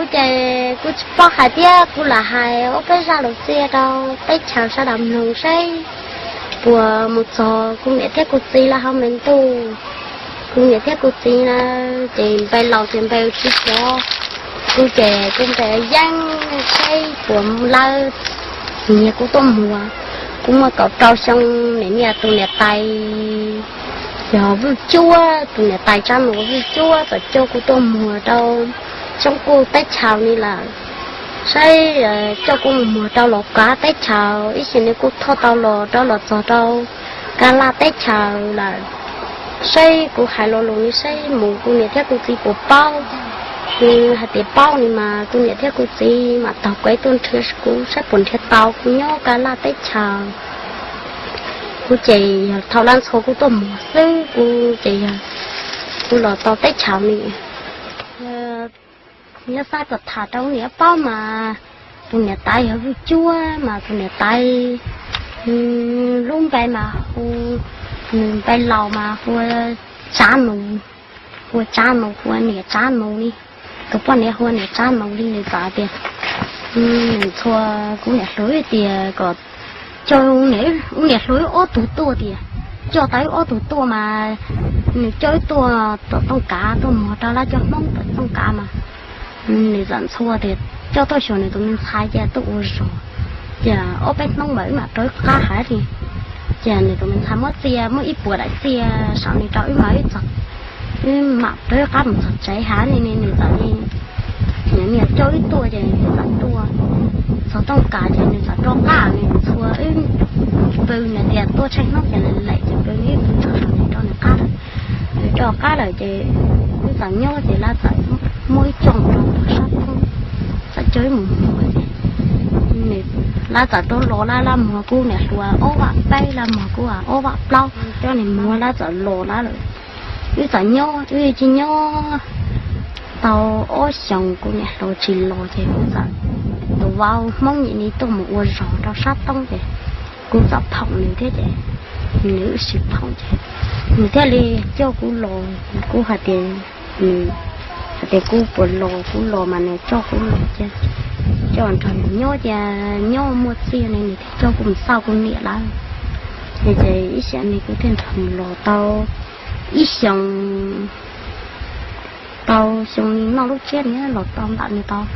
cô chạy cô bao hai tia cô là hai ở bên ra đầu xe đâu tết chào sao đầm nồng say của một số cô nghĩ thế cô gì là không mình tu cô nghĩ thế cô gì là chị bay lầu chị bay chỉ cho cô chạy cô chạy giăng say của la nhà cô tôm mùa cũng mà cậu trâu xong nè nhà tôi nè tay giờ vừa chua tụi nè tài cha nó vừa chua và cho cô tôm mùa đâu trong cô tết chàoนี่là say cho cô mùa đâu lọt cá tết chào ít khi này cô thọ tàu lọt đó lọt giò đâu cá la tết chào là say cô hải lọt luôn say mù cô nè theo cô chỉ bộ bao hạt tiền bao này mà cô nè theo cô chỉ mà tàu quay tuần trước cô sẽ buồn theo tàu cô nhớ cá la tết chào cô chị thầu lan số cô tôm mùa xứ cô chị cô lọt tàu tết chào này nhớ sai cột thả trong nghĩa bao mà tụi nhà tay ở vui chua mà tụi nhà tay luôn vậy mà bay lò mà cha nụ nè cha nụ đi cái bọn này nè cha nụ đi này cả tiền thua cũng nè lối tiền có cho nè lối ô tủ tua tiền cho tới ô tủ tua mà chơi tua tông cá tua mò ra là cho mong tông cá mà này dặn xua thì cho tôi chỗ này tụi mình khai ra tôi uống rồi giờ ở bên nông mới mà tới cá hải thì giờ này tụi mình khai mất xe mất ít bữa đại xe sau này cho ít mới chặt mà tới cá một chặt cháy há này này tại vì nhà nhà cho ít tua vậy dặn tua sau tông cá thì này dặn cho cá này xua từ này tiền tôi tranh nó giờ này lại cho tôi nghĩ tôi cho này cho này cá cho cá rồi thì dặn nhau thì là dặn mỗi chồng nó sắp không sẽ chơi một này là tại tôi lò là làm mà cô này là ô bạc bay làm mà cô à ô bạc lâu cho này mua là tại lò là rồi cứ tại nhau cứ chỉ nhau tàu ô chồng cô này rồi chỉ lò thì cũng tại đồ vào mong gì này tôi một uốn giò đó sát tông thì cô dập phồng như thế vậy nữ sĩ phồng thế như thế đi cho cô lò cô hạt tiền để cô lò mà này cho cô lò chứ cho anh thằng nhó mua xe này thì cho cùng sao cũng nhẹ lắm thì ít xe này cũng thêm thằng lò tao ít xong nó lúc chết nhá lò tao bạn này tao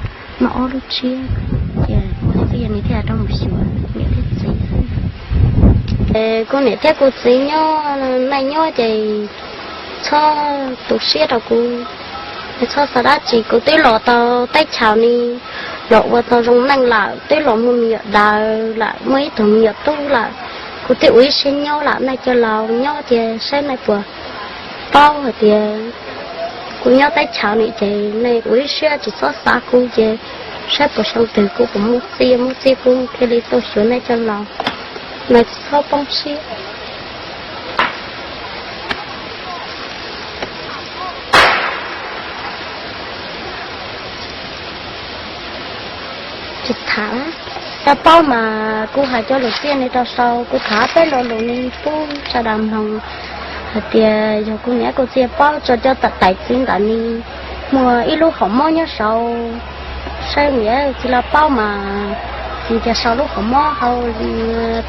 nó lúc chết thì mua xe này thì trong một xíu nghĩa thế gì cô này theo cô gì nhó thì cho tụt xe đâu cô cho sao đó chỉ có tới lò tao tách chảo ni lò vào tao giống năng là tới lò mua mì đào lại mấy thùng mì tu là có tới uống xin nhau là này cho lò nhau thì xem này vừa bao thì cô nhau tách chảo ni thì này uống xe chỉ có xa cô thì sẽ bổ sung từ cô cũng mua xe cô thì lấy tôi xuống này cho lò này sau bông xe chụp thả ta bao mà cô hãy cho đầu tiên này tao sau cô thả tới lò lò này cô cho đầm hồng thì giờ cô nhớ cô chia bao cho tật tài chính cả ni mua ít lúc không mua nhớ sau sao nghĩa chỉ là bao mà thì giờ sau lúc không mua hầu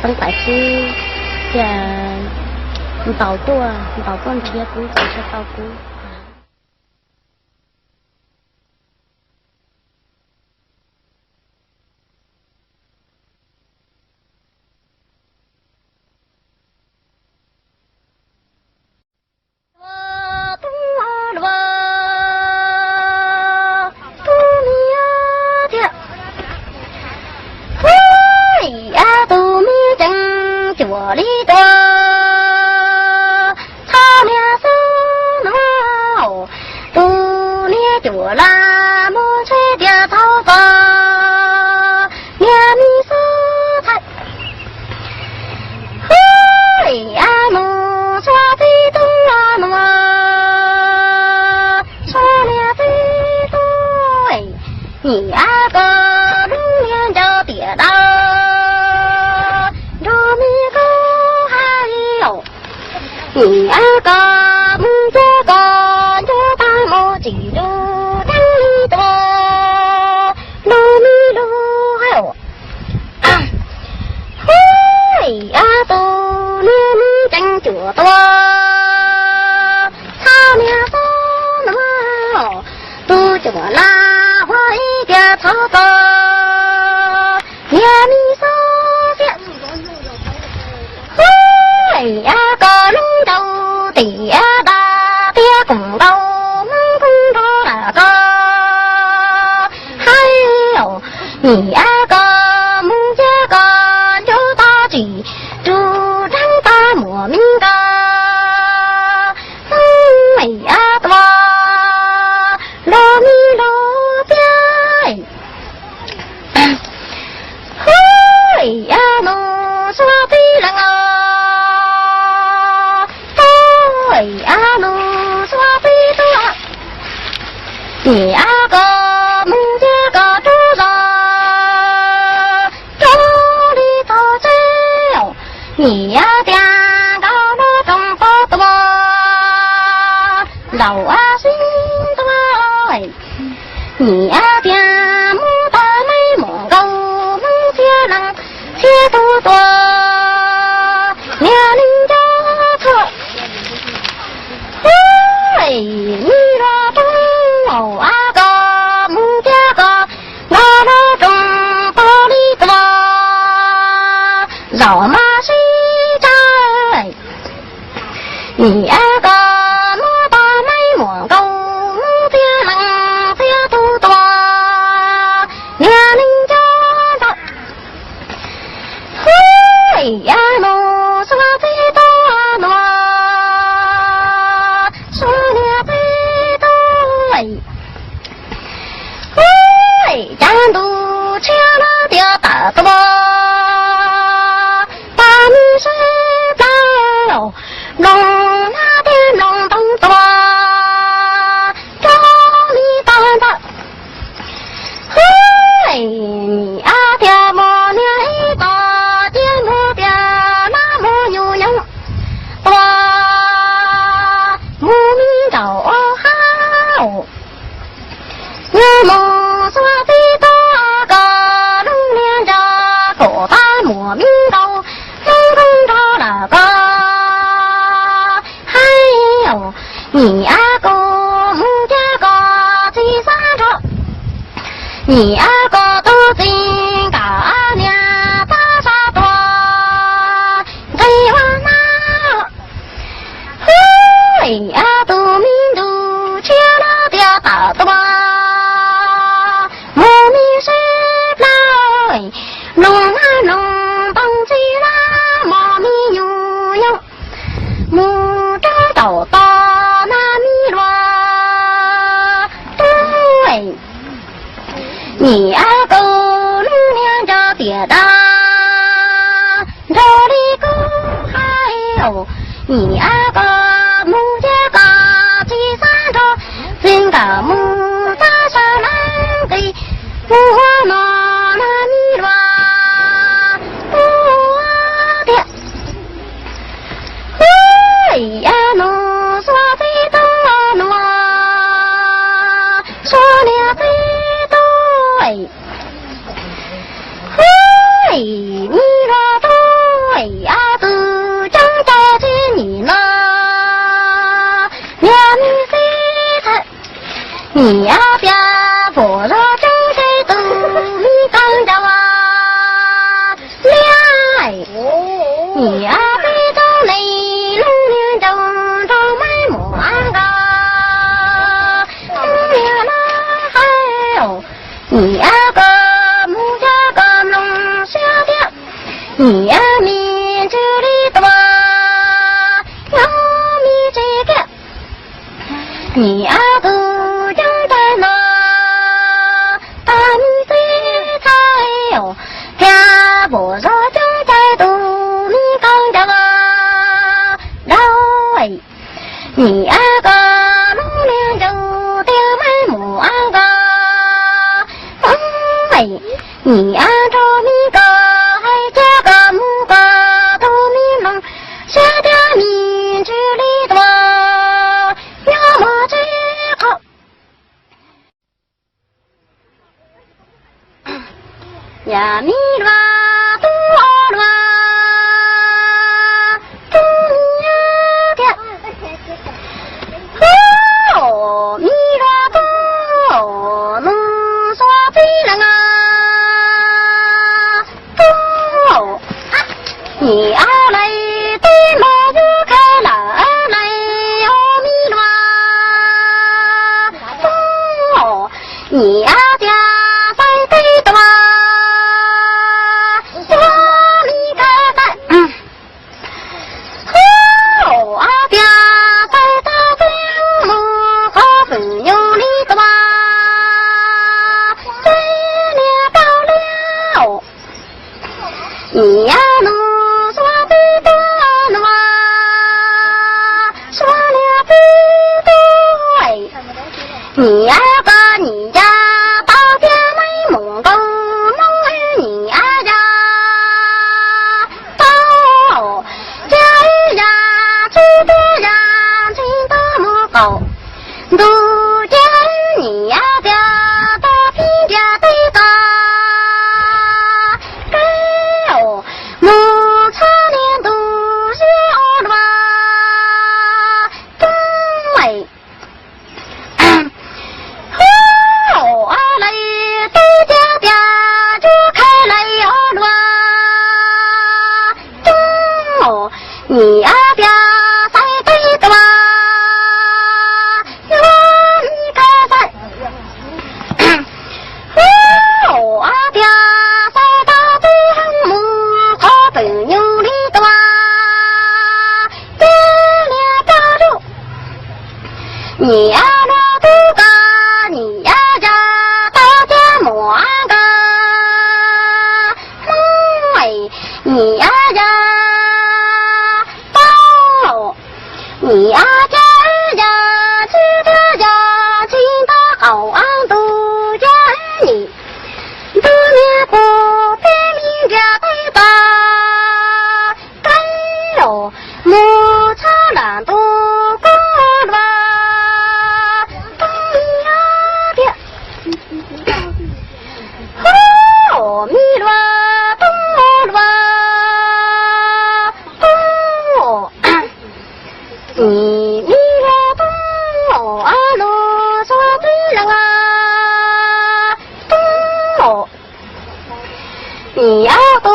tăng tài chính thì tàu con chia cũng phải cho tàu cũng chùa đi đó sao nè sao nào tu nè chùa là mua chơi địa thao ta nè mi sao thật hỡi mô sao thì tung là mô sao nè thì tôi nhỉ có đúng nhiên cho tỉa đâu có cho ta một chỉ đồ đăng to 多农民真脚多，草苗多农都脚拉我一点草多，连米收下，嘿呀个龙舟地呀大爹公斗门公斗那个，还有你呀个木家个刘大举主张大莫名个，美呀多罗米罗边，嘿呀侬说对了啊，对呀侬说对了，你呀个木家个主人，这里头只你呀点高了中不多，老啊心多，你呀点木大没木高木些人些多多，年龄家错，嘿，你若中哦啊个木家个，我若中玻璃多，老马西在，你呀个木大没木高木些人些多多，年龄家的。嘿呀，侬说最多诺，说了最多，嘿，战斗吃了点大多，把你睡着，龙那点龙东多，找你当的，嘿，你啊条毛娘一个。我们说最多个龙年着各大莫名道龙公着那个，还有你呀个木家个第三个，你呀个都真嘎娘大沙多，这往哪？嘿呀，都民都吃了点大多。龙啊龙当起啦，毛米悠悠，木扎豆豆那米罗，对，你啊个龙娘着别的，这里个还有你啊个木家个第三个，真个木扎上来给我弄。哎呀，侬说最多诺，说了最多，嘿，你若对呀，都讲到这你呢，两米谁看，你呀别不若正谁都你讲着啊，恋爱，你呀别到内龙。你呀个木家个龙下的，你呀米这里多，有米这个，你呀都养在那，大米最菜哟，家不说正在都米刚着啊，老哎，你呀个龙两周的买木安个。你呀着米个还加个木个都米弄，下点米这里多，要么这口，呀米乱多乱，你呀家在对多，我你看看，我家在大兵路可不有你多，对你到了，你呀路说对多了，说了不对，你呀。你呀，到家没梦够梦儿你呀呀，到家儿呀，知得呀，听得么够，都家儿你呀家，到平家对个，该哦，木差年都小了，东北。你呀家在对多，你看看，我家在大对木可不有你多，爹娘家住，你呀落都个，你呀家到家莫个，你呀家。你呀家儿呀，知道呀，听到好安都家儿你，多年不别名家对吧？该有木叉懒都过了，东呀的，哦，米了，东了。你米了东啊路说对了啊东你要多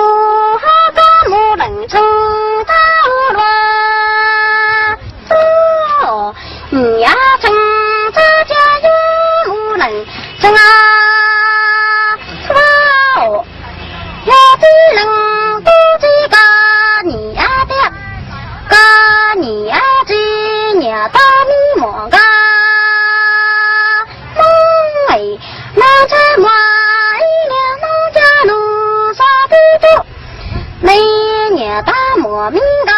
哈个木能冲到了东你要冲这家有木能冲啊哇要不能不这个你呀的个你呀呀，大米莫个，梦哎，那这马一年农家路上的多，每年大莫名个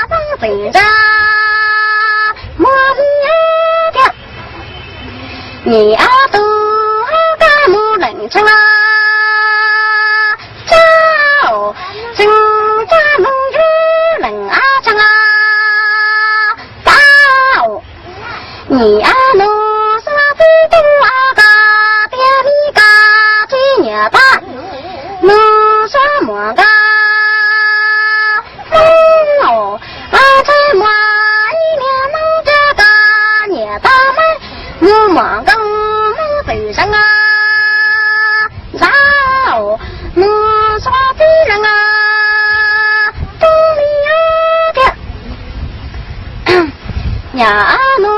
能分着，莫名的，你呀都个木能成啊，走，正家农有能啊成啊。你呀路说不多个，别米个最年大，路说么个，哦，这么一年能这个年大们，我么个能走上啊，然后路说别人啊，都你呀的呀路。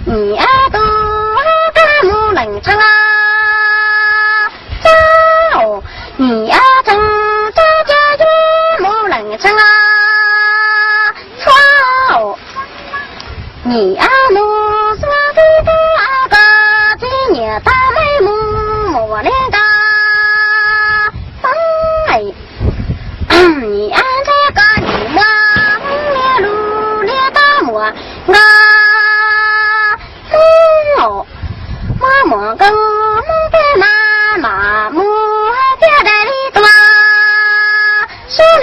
你呀都个木能成啊，走！你呀正这家有木能成啊，走！你呀路说的多个，今年大妹木我那个，哎，你呀这个你嘛，你路里大木啊。妈妈跟我的妈妈母家在里多，说了，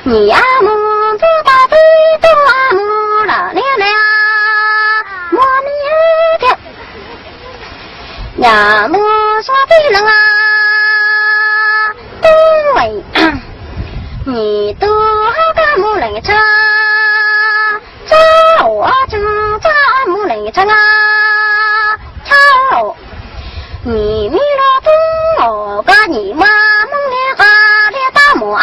你呀母不把背多母了我你的呀母说对了啊，对，你都个母来车，这我正这母来车啊。你米了东个你妈梦里哈里大木个，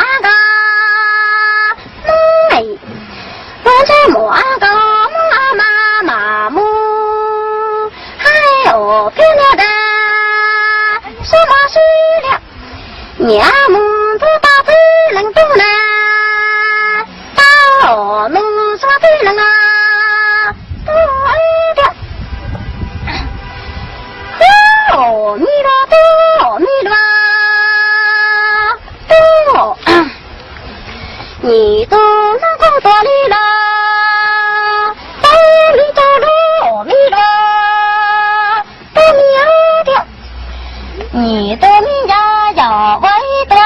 你都能够多里了，百里走路米了，都米的，你的米呀要为多，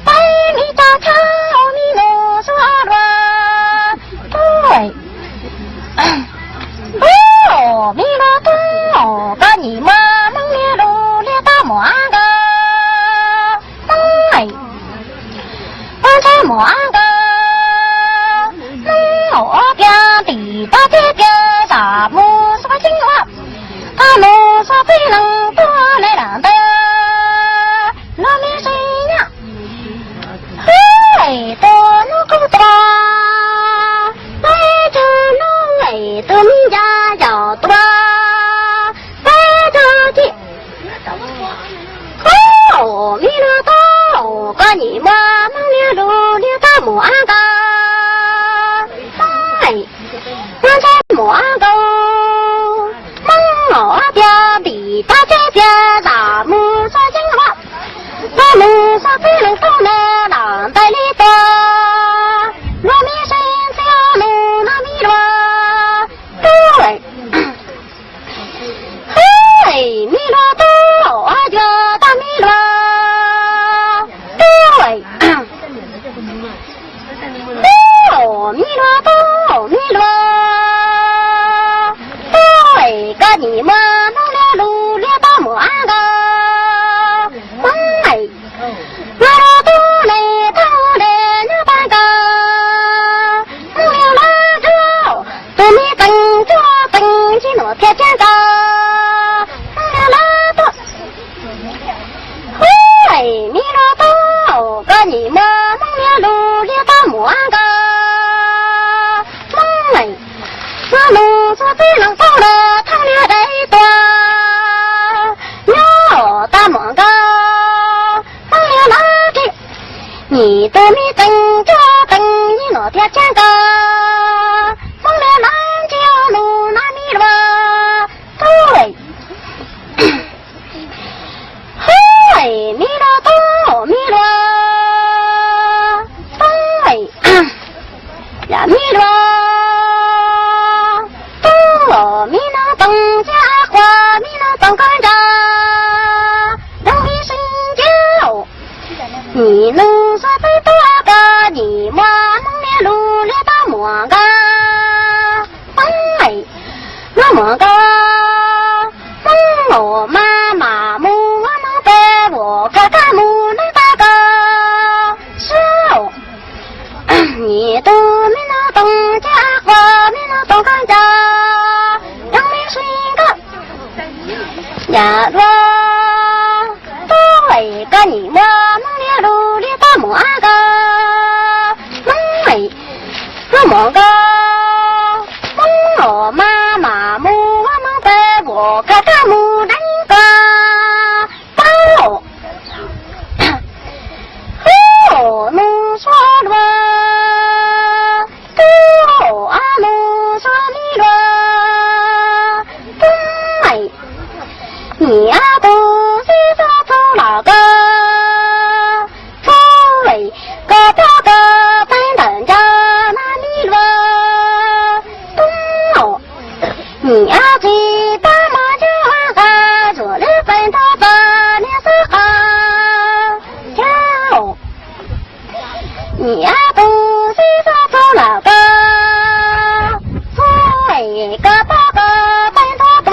百里找草米路说了，对，哦，米了多，把你妈蒙面路列大毛个，哎。莫个，我边地大街边啥木说情话，他们说非能多来两的，那没谁呀，嘿，多能够多，来着能来的米家要多，来着的，哦，米了多，把你妈。路里大木安个，哎，我在木安个，蒙我边比大街边大木说情话，大木说非能偷呢，狼在里头，罗米身小路那米罗，对，嘿，米罗多，我叫大米罗，对。米罗多，米罗，对个你们弄了路列大木安个，哎，我多来头来那半个，木了拉着，都没等着等起我天天个，木了拉多，哎，米罗多个你们弄了路列大木安个。我们说非能走了，他俩得多，哟，大毛个，我俩哪个？你都没等着等你那天见个，我俩南郊路那米罗，对，嘿，米罗多，米罗，对，呀米罗。米能当家花，米能当干家，让你身教。你能说最多个，你妈蒙面路列大毛个，哎，那么个，蒙我妈妈木我能带我看看木能大个，是哦，你都米能当家花，米能当干家。呀罗，对个你妈蒙面路里大毛个，哎，那么个，蒙我妈妈木我能带我看看木人个，包，哦，侬说罗，都啊侬说米罗。你呀不是说走哪个，作为个大个本等着那米罗，哦，你呀去打麻将个，做了本头把脸色好，哟，你呀不是说走哪个，作为个大个本头把。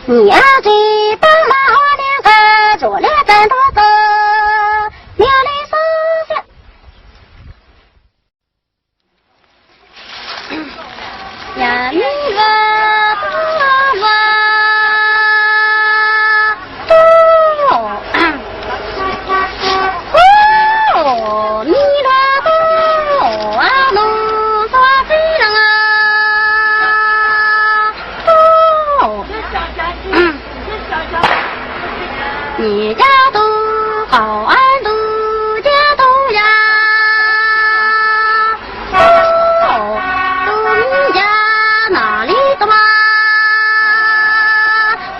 你呀去帮忙我两个做了真多个，苗里收下，呀你个多哦，你个多啊，侬说谁人啊？你家都好安都家都呀，都你家哪里的嘛？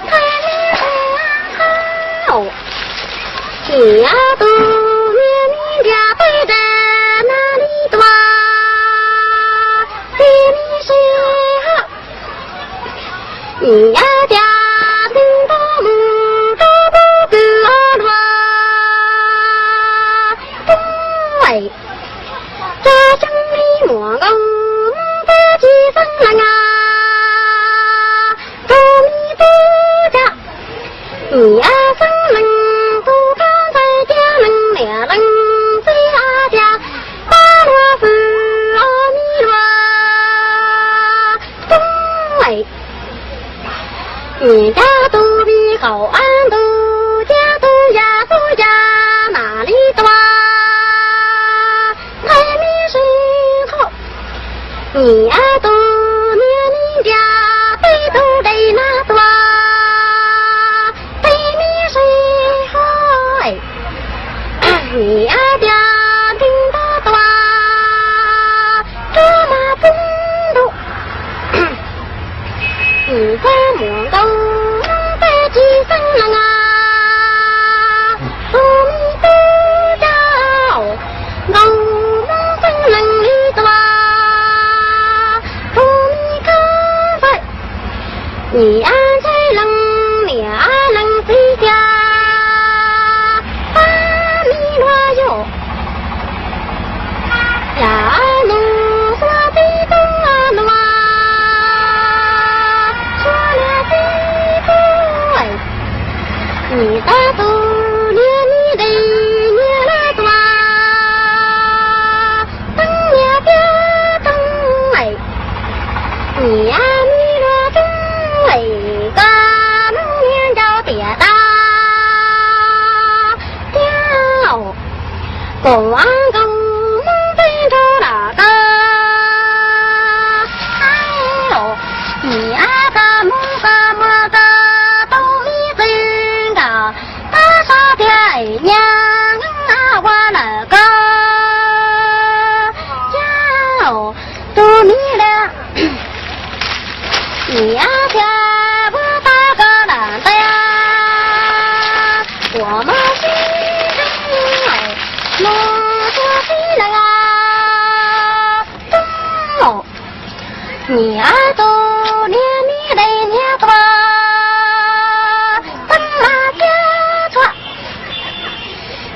太厉害哦！你呀都年你家背在哪里多？给你谁好？你呀家庭多母都不够多，对，家乡里莫够不几生人啊，都你不家，你呀生人。你家都比好安都家都呀都呀哪里多？还没睡好，你呀都你家背都得那多，还没睡好哎，你呀家听得多，这么不多，你家莫够。你呀在冷，你呀冷在家，把你罗哟呀努说的东啊说了的对，你大都连你的你来多，等呀别等哎，你呀。公安公门背着那个，哎呦，你啊个么个都没真个，大傻的哎娘啊我那个，呀哦，都你了，你啊个不大个男的呀，我们是。我说起来啊，东你啊都连你的年多，等那家错，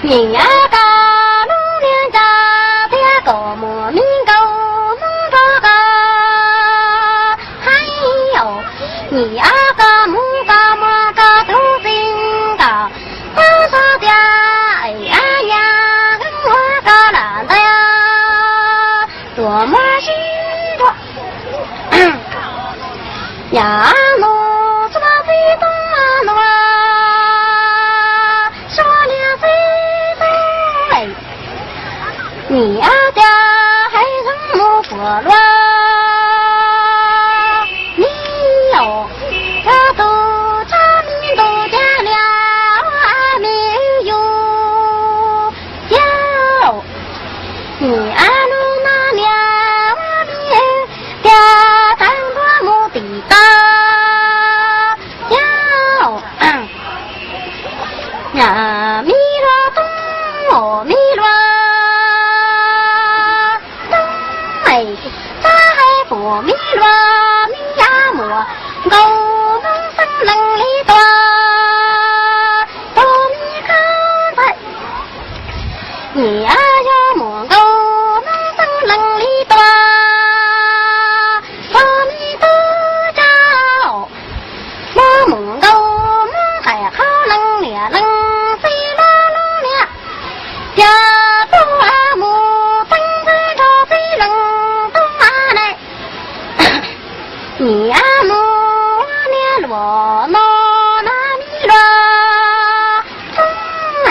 你啊个龙年家的个莫名狗弄这个，还有你啊个木个么个都心个，大傻的哎呀呀。多么许多呀诺说最东啊诺说了最对，你啊家还成木佛罗，你有他都差你都家了没有呀，你啊呀米罗东哦米罗东哎，咱还不米罗米呀莫狗能生能力多，都米看在你呀要莫狗能生能力多，都米都着我莫狗能还好能力能。家中阿母等着着最冷冬啊来，你阿母面罗罗那米罗冬哎，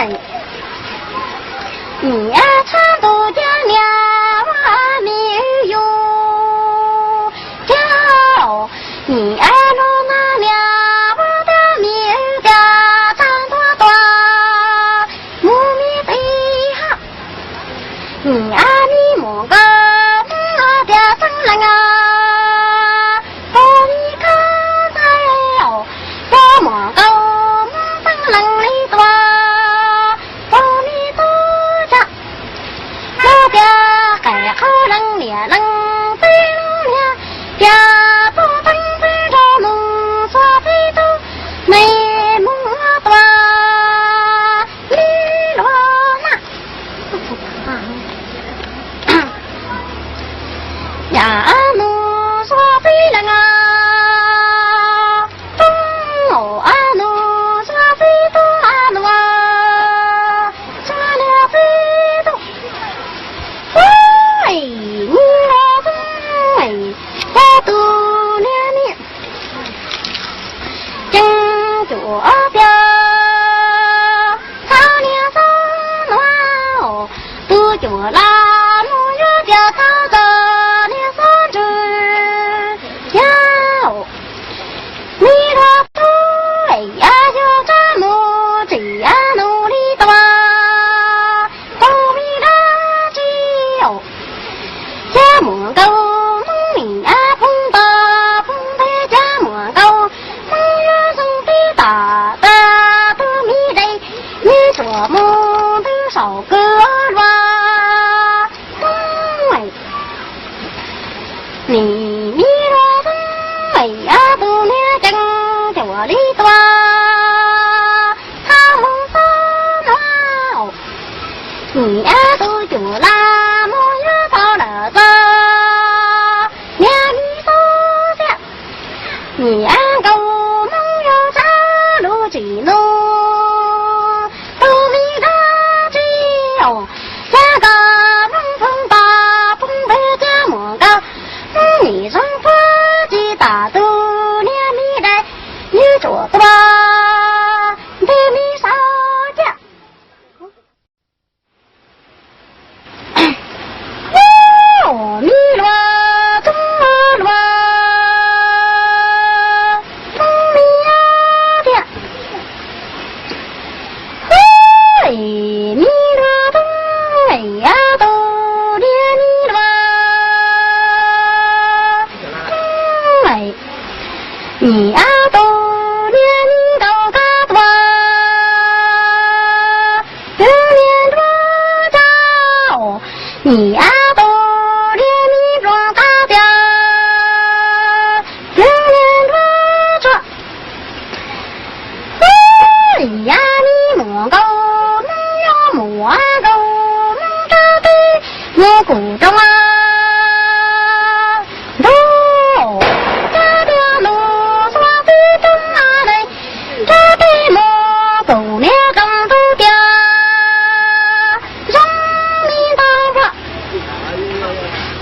你呀。好个哇，你米罗东北呀，不念经就我里多，他们说闹，你呀都就拉莫呀到了这，娘你说下，你呀狗梦有啥路几路，都米大只有下个梦风大风北家莫个。你从国际大都连米来，你做的吧？对米少家，哦，米罗中罗，中米呀的，嘿，米罗中哎呀都连米罗。你呀都连都嘎多，有年多早，你呀都连你装嘎掉，有年多早，你呀你莫够，能要莫够，能扎对莫鼓中啊。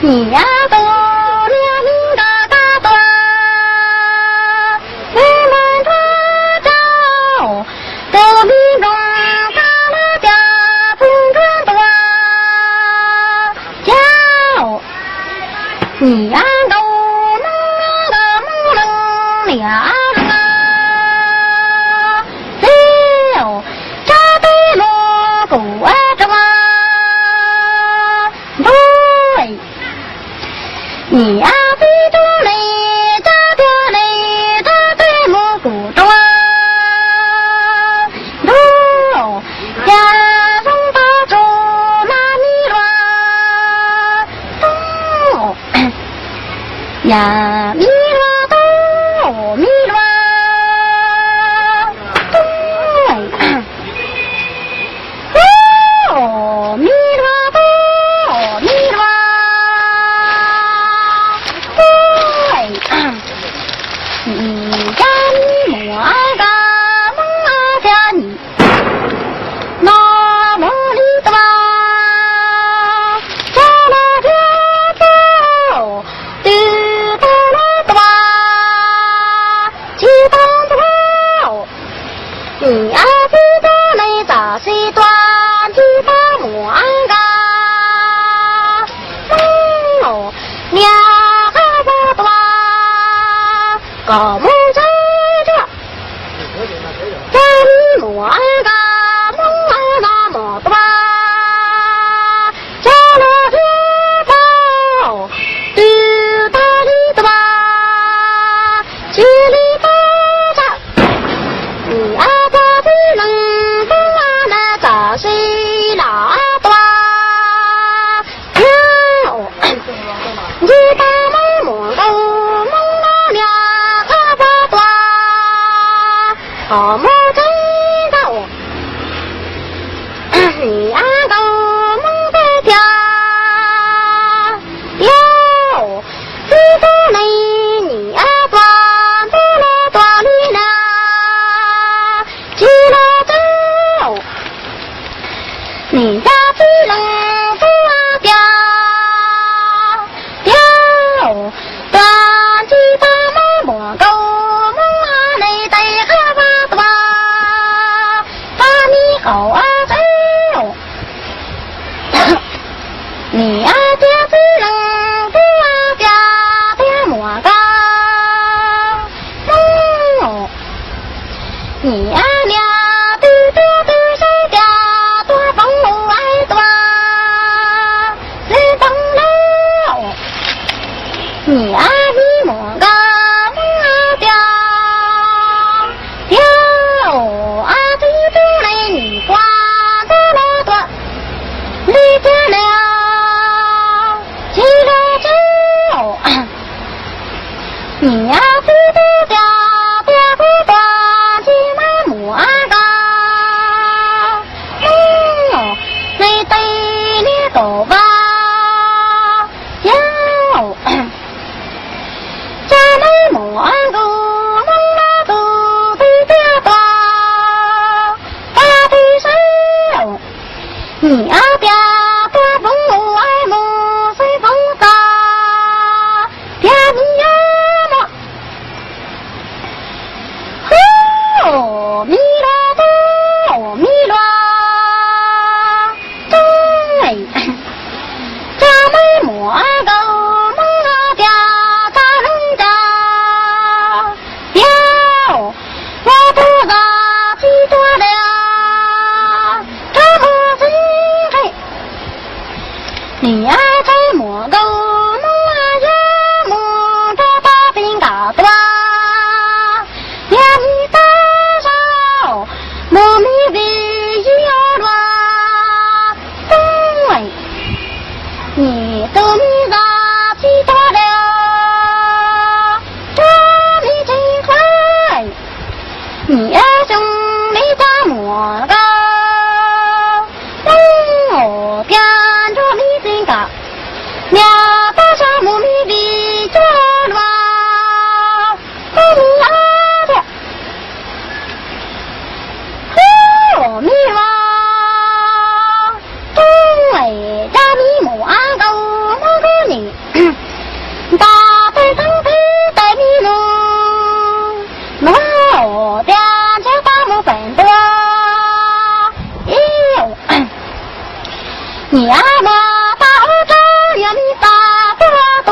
你呀都连你个大多，你们多早，都比中干了家碰撞多，叫你呀都能俩人啊，只有这对蘑菇啊这么。你呀，最终嘞，这边嘞，这对蘑菇中啊，都呀送到出那米乱，呀米乱都米乱，哦米乱都米乱。你家你莫个梦啊家你，那么里多，家那家多，地多那多，鸡蛋多，你呀鸡蛋没咋西端，鸡蛋莫个，哦，俩个多。搞木在这，家里莫个梦啊那么多，家那家包，地大里多，地里多着，你啊家的能不啊那咋是那多，哟，你把梦莫够。好么真道，你呀都梦在家，哟，知道你呀端到了端里呢，去了走，你家只能不啊家，哟，端去把梦莫够。好啊，走！你呀，家只能不啊家的莫个，你呀俩对对对谁家多帮我爱多，谁帮了？你呀你莫个莫家，哟啊对对嘞你瓜的了多。你阿爹多风我爱慕随风大，爹你呀么，哦米拉多米拉，真哎，咱们莫个蒙阿爹大人家，爹我不知几多了。你爱在莫个梦啊呀梦着把兵搞断，呀你大少莫迷的要乱，对，你都迷啥几多了？我你真快，你爱兄弟在莫个。俩大山木米的着乱，我米阿的，哦米哇，东北家米木阿狗木个你，大背上皮带米路，我的家大木粉多，咦，你阿妈。呀你大多多，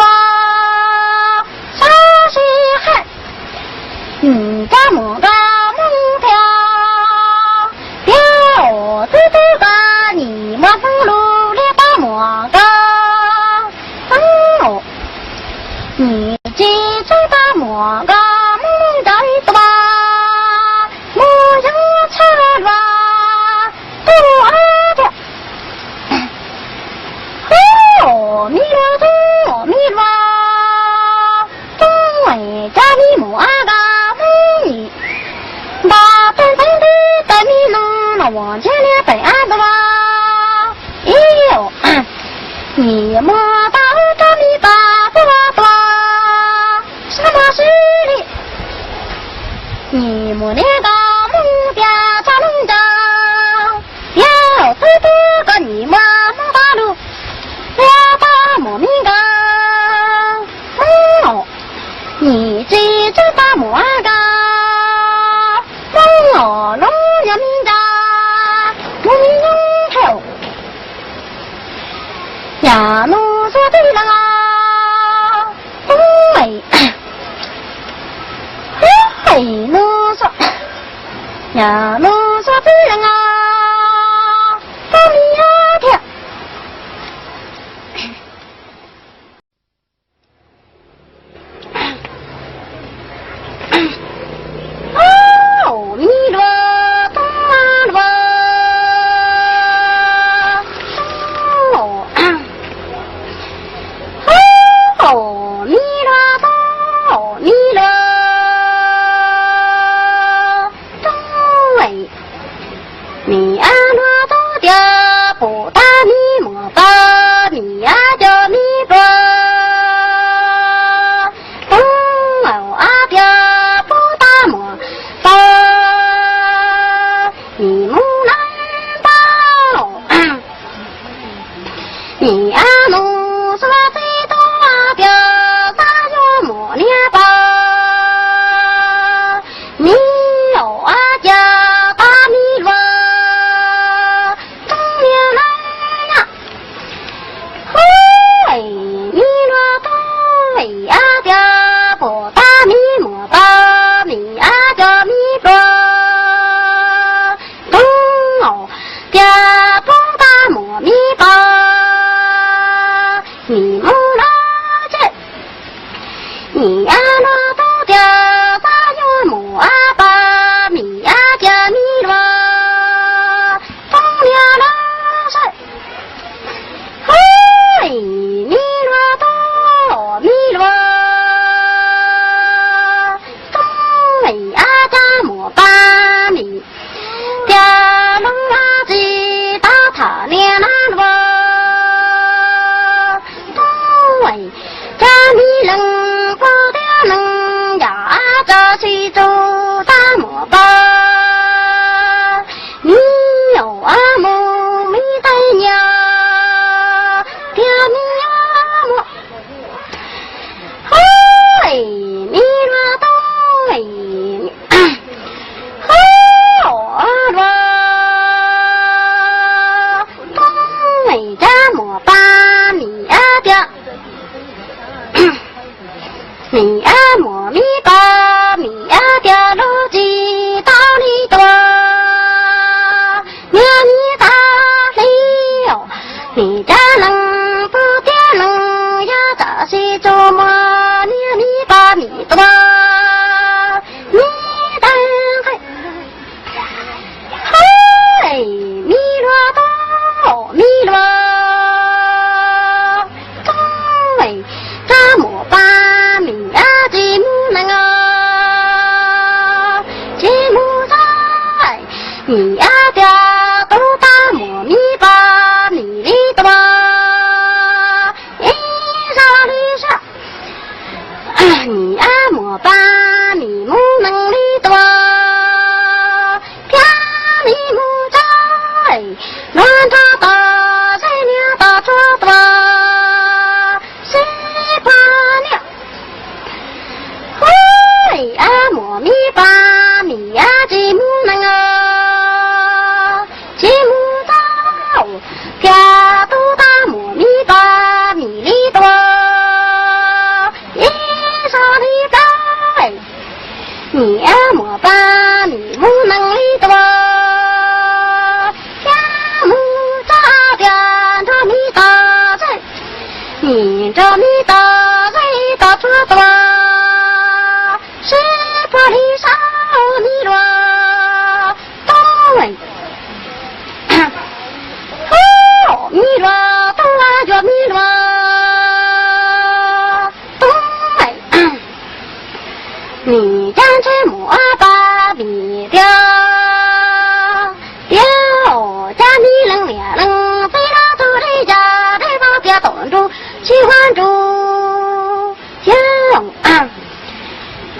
啥时还？家么个梦条，哟，这个你莫上路来把么个，哦，你这把么个梦在多，莫要吃了，多的。哦，米罗多米罗，东北家米木阿嘎木尼，把本身的带米弄那往前面北阿的哇，咦哟，你莫打个米打多多，什么事哩？你莫那个木家家弄着，要最多个你莫莫大路。莫名个，哦，你这把莫个，哦，龙呀名家，莫名头，呀奴说对了啊，喂，嘿奴说，呀奴说对了啊，不米呀跳。米罗东罗，哦，你家能不点能呀？这是做么？你把米多，你等嘿，嘿，米罗多，米罗多喂，咱莫把米呀吉木能啊，吉木在米呀掉都打莫米把米里多。你啊莫把你木能力多，偏你木在乱他打谁娘打错多，谁把娘？喂啊莫米把米呀吉木能啊，吉木在偏都打莫米把米里多。你呀莫把你木能力多，天木扎边这米打谁？你这米打谁打错多？谁玻璃烧米罗东哎，哦米罗东啊叫米罗。你将这莫把米掉，掉家米冷脸冷，非让土地家这帮别冻住，喜欢住叫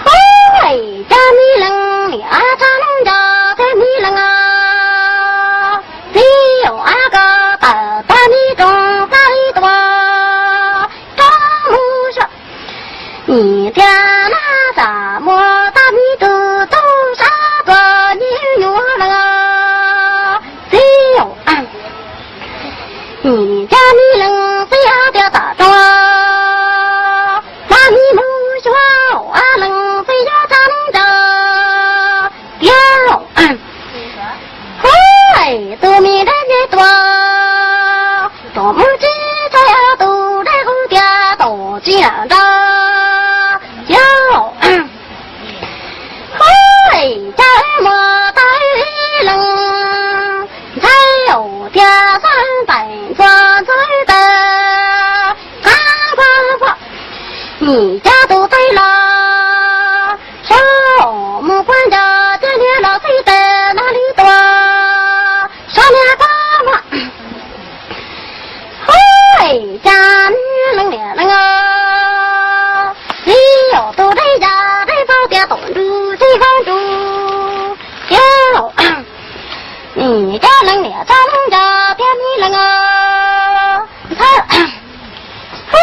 喂家米冷脸张龙家这米冷啊，只有阿个大米种大一多，张木说你家那咋么大米都啥个你有了？只有你家米冷非要掉大庄，那米木说啊冷非要长着掉嘿都米人的多，多么知才要都在后边都这样的。家莫大雨冷，才有天山本做嘴的看看吧，你家都对了，手木管家这里老谁的哪里多，上面干嘛？嘿，家女冷脸冷啊，只有都在家这包点冻住这帮住。你家冷脸张龙家偏米冷啊，嘿，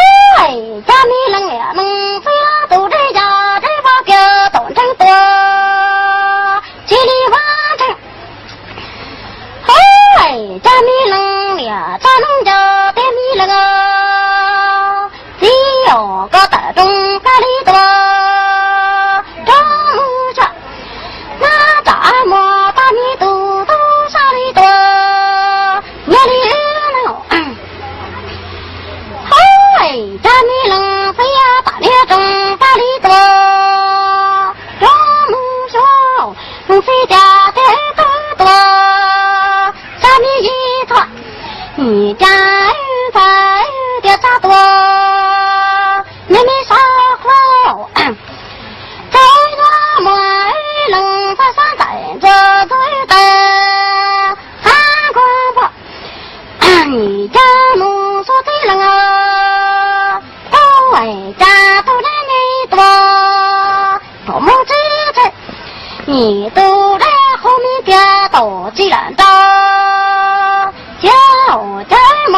家米冷脸冷，非要都这家这把别冻成多，叽里哇成。嘿，家米冷脸张龙家偏米冷啊，只有个大中咖喱多，张木说那咋么大米都。家米冷非要打猎中大力多，中木说非家的多多，家米一团，你家鱼饭的咋多？你们少口，这个么冷发山在这最的，看过不？你家木说最冷啊。为家都来你多，多么支持，你都在后面边都自然到，叫这么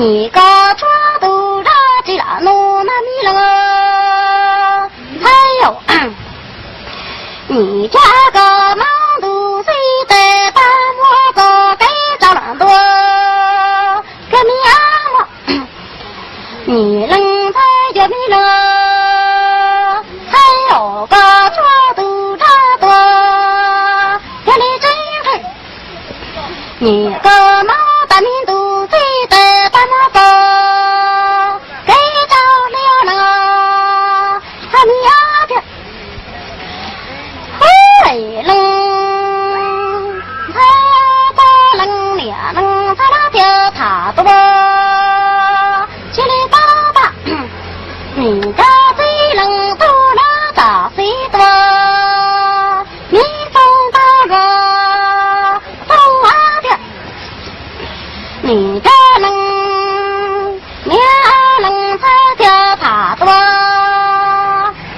你个抓都拉起了诺那米了，还有你这个忙都谁在大漠个该找人多，给你啊我，你能猜就米了，还有个抓都拉多，给你真是你个忙大民都谁在大漠个该找了呢，他你啊这。他多，叽里巴巴，你的嘴冷多了大水多，你风大热，风啊的，你这冷，你冷才叫他多，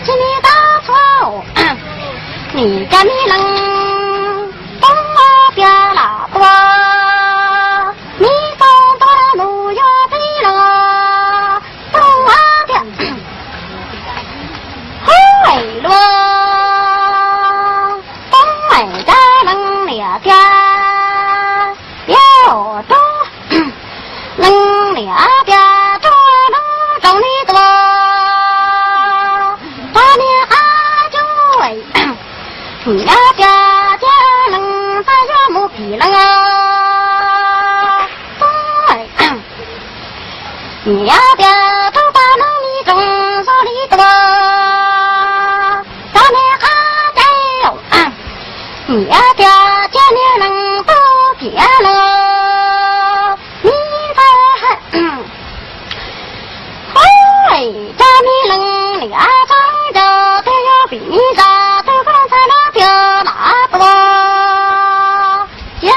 叽里大错，你这你冷，风啊别拉多。你要家家能他要木皮了啊，你要家头发能你种手里多，咱们还得有，你要家家你能不撇了，你才会家你能俩长着都要比你大，都刚才那条那多要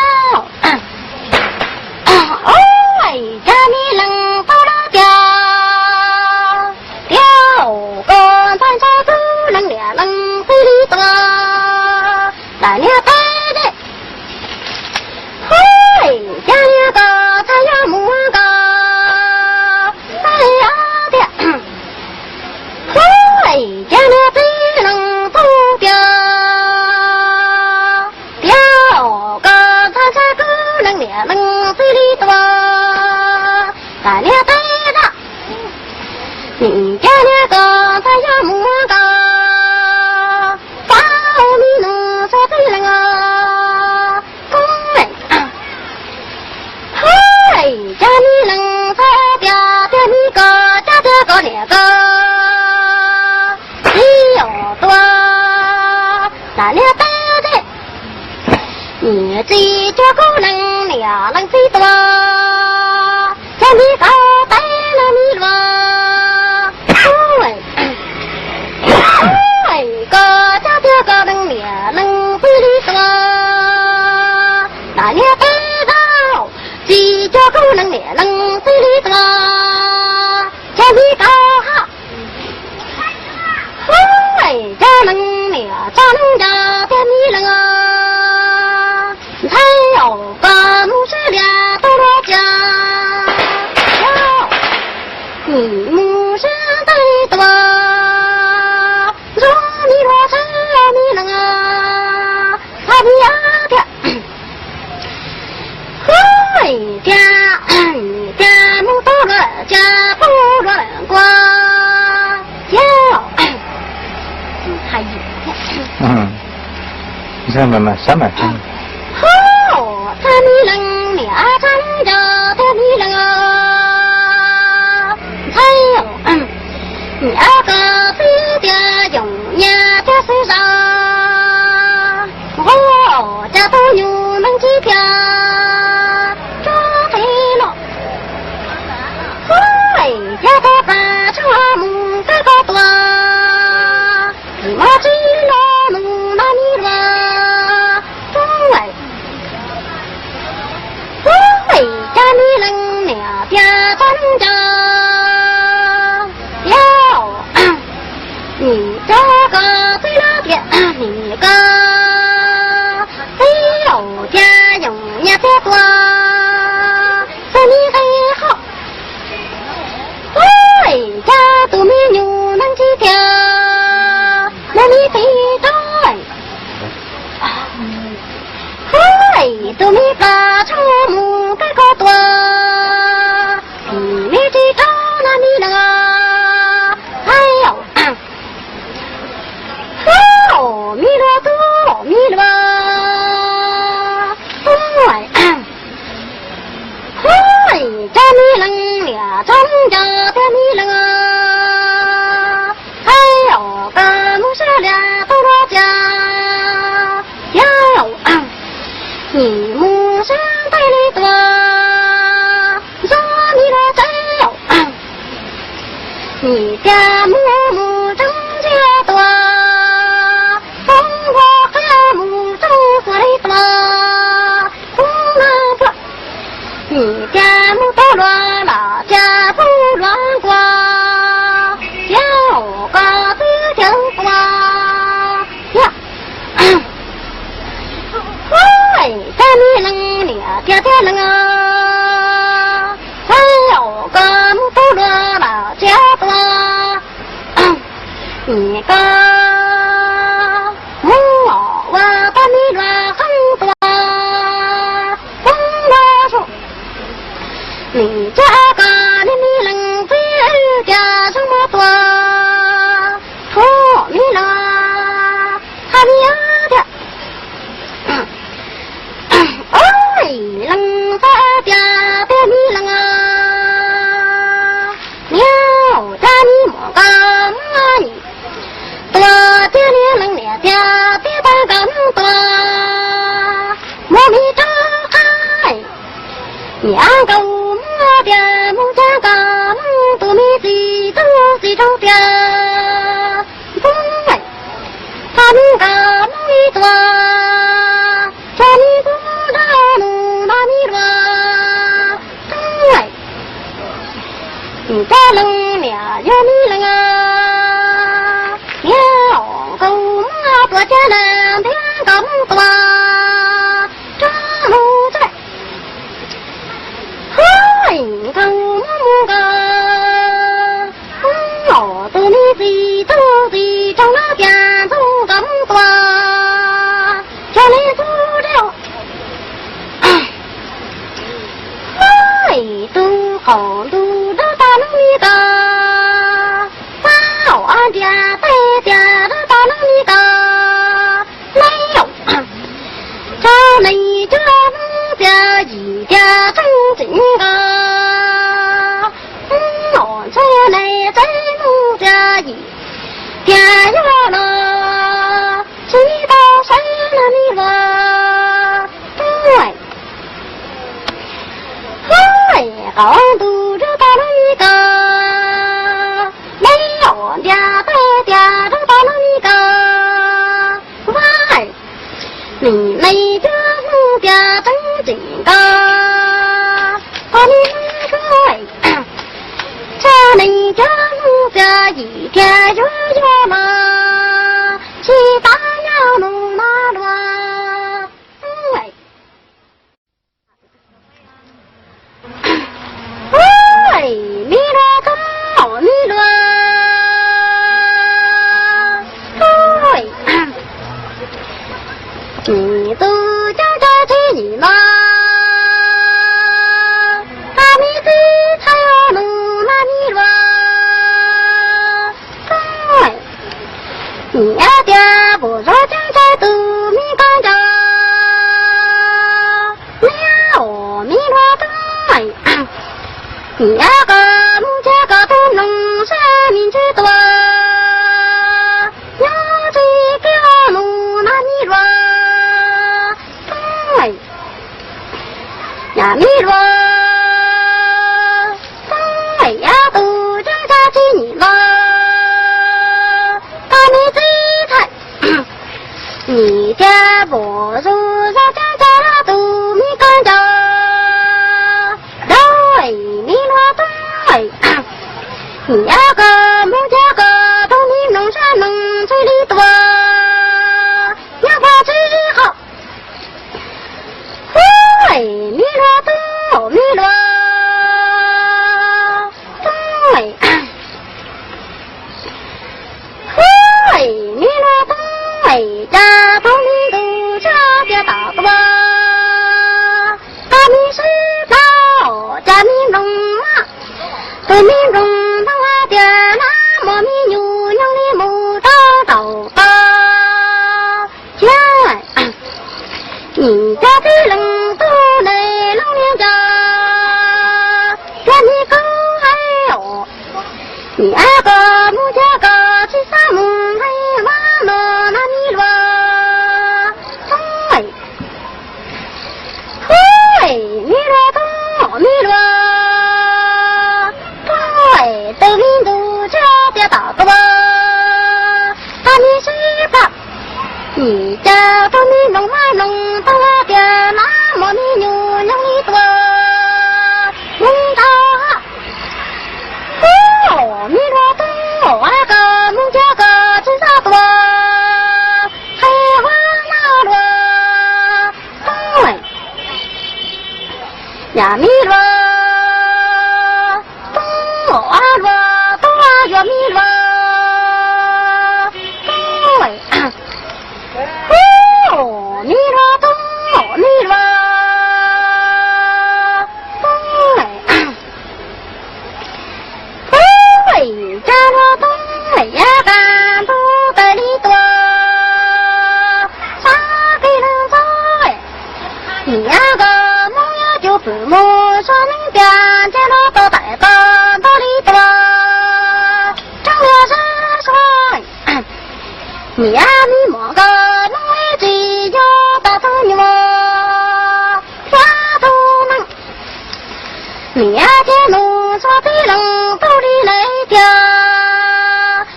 家你能到了掉个三手都能俩能飞里多，那你白的家你个才要木个哎呀的家你最能不掉个三手都能俩能飞里多，那你白的你家那个才要木个把你能说对了啊，家你能才表的你个家这个那个你有多，那你白的你这个够能俩能最多，家你高白了你罗个家这个能俩能最里多，那你白到这个够能俩能最里多，家你高好家能俩家能家的你了啊，才有个木是俩多罗家，你木是最多，若你若是你能啊，他比呀的家木多了家不多了过还有你看慢慢三百分他你能俩长着他你能啊，还有你二个比的永远的身上我家都有能几条这对了家都把这木这个多你妈知了木那你了家你能俩家长着你这个最老的你个没有家永远的多，这你很好你家母母真家多，中国家母真水多，不能不。你家母不乱，老家不乱过，小个子就过呀。喂，咱们能俩家家能啊，还有个母不乱，老家多。你个母我把你乱很多，风拉说，你这个你能飞家这么多，说你了还你的，哎，能发家的你能啊，鸟家你莫个妈你。多的你能俩家的大更多，我没张开，两个母的母家个都没谁都谁着的，不为他们个母一多，叫你不着奴那你多，不为你家能俩有你能啊。要狗妈多家人天更多，这母在，嗨，狗母个，我的你谁都谁长了家族更多，叫你做了，嗨，都好都这大路一个，早安家。家的大能力个没有，这里这母家一家正经个，我这来在母家一家有了，知道谁了你了？对，嗨，高度这大能力个没有家在家。你没这母家正经个，把你们个，这你这母家一天热热嘛，七八要弄那乱，喂，米罗高米罗。你都叫着去你妈，阿弥陀才要弄那你了，对，你呀爹不说将在都没干着，你呀我没罗对，你呀个母家个都弄生命之多，要这个弄那你了。呀米罗，哎呀都长大去你了，把你最惨，你家不如让长大都没干着，对米罗对，你呀个母家个都你弄啥弄嘴里多，要怕最好。喂，米罗多米罗，对，喂，米罗多喂，家头里都家家打多，大米是高，家米农啊，对米农他话点那么米牛养的木头豆包，家，你家的人。来老娘家，愿你狗还有，你二个母家个去啥母还娃罗那米罗，对，对，米罗多米罗，对。你家都你弄来弄到了的那么你牛让你多弄到哦你罗东我个弄这个真啥多黑花那罗东嘞呀米罗东我罗东啊呀米罗东嘞哦米罗东米罗东嘞喂家罗东嘞呀干不得里多啥给人做哎你呀个梦呀就不梦说能变家罗都带到到里多张了是说你呀你莫个弄为只有大头你我下头能你呀这弄说的人都里来掉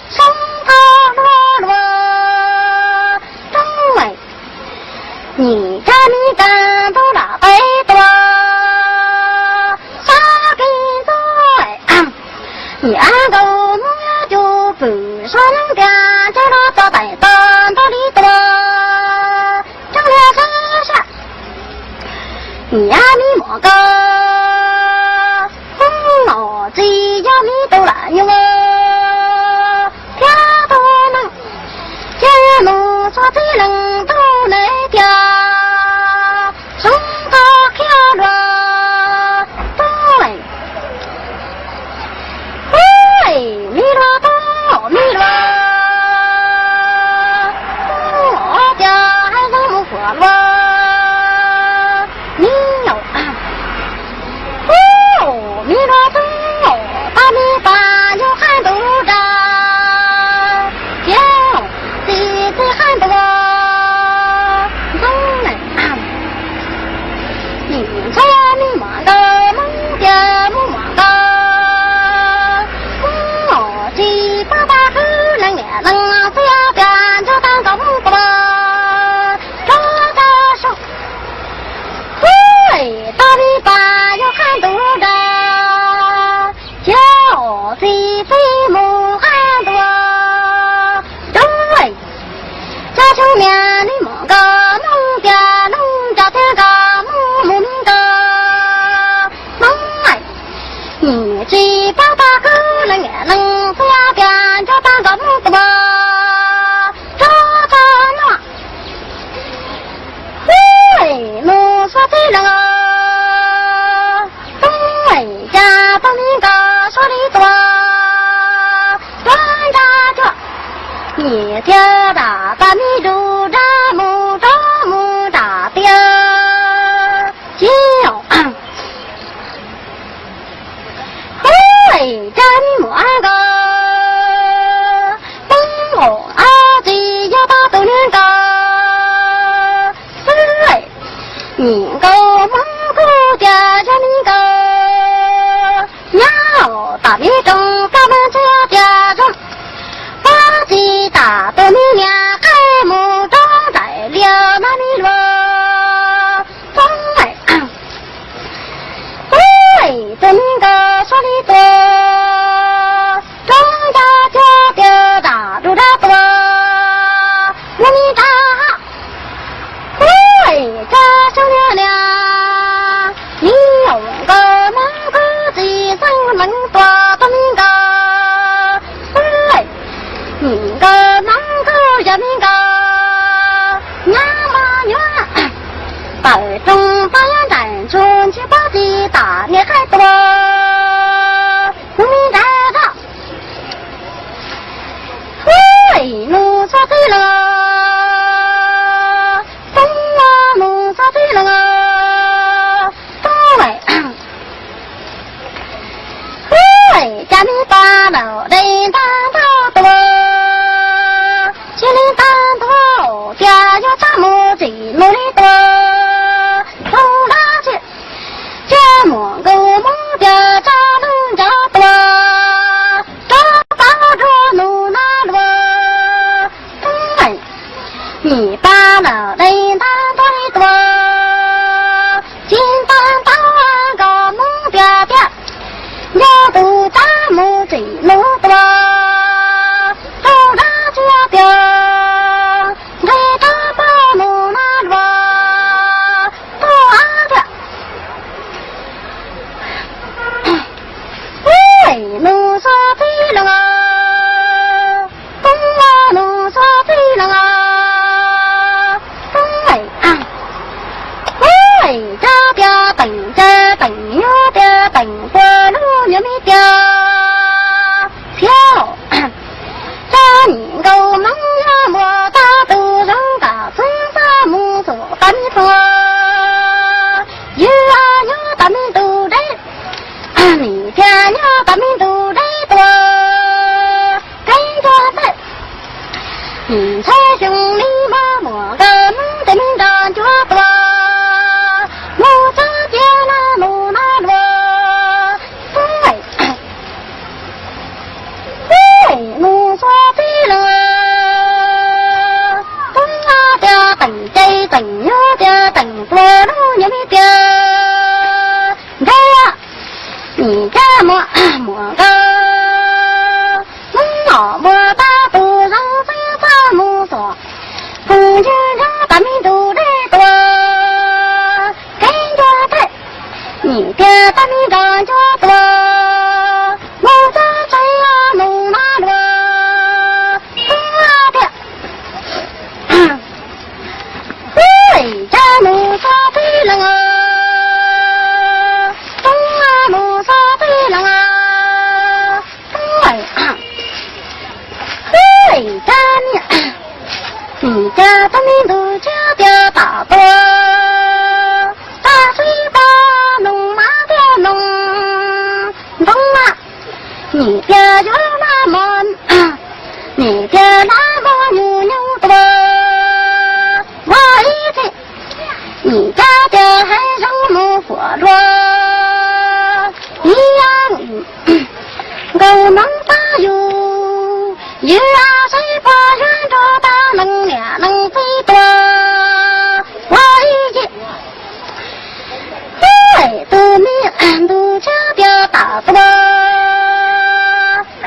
生头落落中为你家你干都拉白多啥给做你按个梦呀就不说能变这罗做带到到里多张了是啥你呀你莫个我只要你都来用跳都能这路说的人都来跳送到跳了对喂你罗东你罗我家还什么活罗你有你罗东把你把就喊都着就自己喊多中来你猜你马个梦的梦马个我只爸爸可能也能不要变就当个梦吧这个手喂把你把就喊都着就自己梦喊多中位家中面你莫个梦的弄着这个梦梦的梦哎你只爸爸可能也能不要变就当个梦的吧这个呢喂弄说这人东北家帮你个说的多端着这你跳大把你住着木着木着的就喂家你莫个东我只要把都年个喂你个蒙古家家你个鸟大米中咱们这家中把鸡打的你俩开木中在了那里罗中来喂这你个说的多中家家的打住的多我你打喂这生了了你有个蒙古鸡生能多的你个喂你个蒙古人民个那么远百中八元展出去把鸡打你还多你来的喂奴说对了东啊奴说对了东喂喂家里把老人当到多心里当多家有咱们最努力多走下去这么个梦的找人找多找到着努那罗东你木贼路多，走大家的，给他把路那罗，多的，喂，路上飞了啊，东啊路上飞了啊，东喂，这边等着等哟的等过路也没掉票，这你够忙呀莫大都人家真是木所单说，有啊有大名都来，你家有大名都来多，跟着在，你才兄弟嘛莫个门的名单就多。等哟的等过路也没掉，对呀，你这么个，我莫大都让这大木说，公主让大名都来多，跟着的，你的大名当就多，我在这呀弄那罗，对，这路上飞了啊，东啊路上飞了啊，对，你家的名都叫的大多，大水把龙马的龙，东啊，你的有那么，你的那么牛牛多。你家的还上木火罗，一样够能打有，有啊谁把人着大能量能飞多，我一见，对都没都家的大多，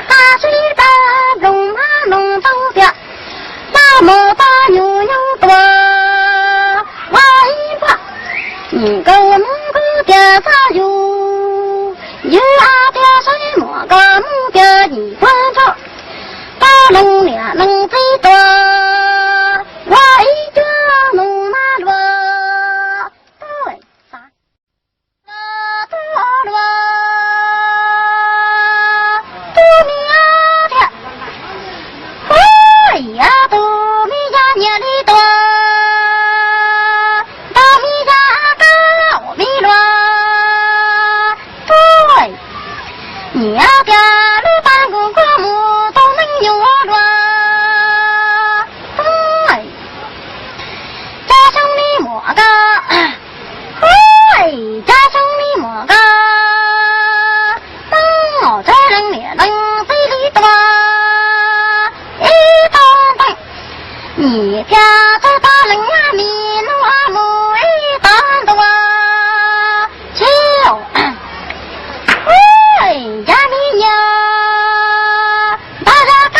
大水大龙马龙走的，大毛大牛羊多。你够能够的啥有？有啊的什么个目标你关注？大能量能最多，我一个能拿着，对啥？多罗，多米亚的，哎呀，多米亚年里多。你要的路半个过目都能有了，对，这兄弟莫个，对，这兄弟莫个，我这人也能嘴里多，一当当，你家这大人呀，你弄阿母一当多，就。家里呀，大家该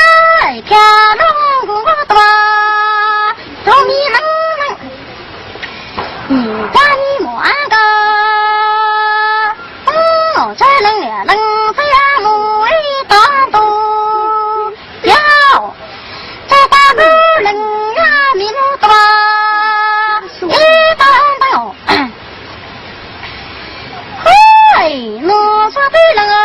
漂亮过多，都你能，你家里莫个，我这能也能这样母一当多，要这大个人呀，你不多，一当当，嘿，我说对了啊。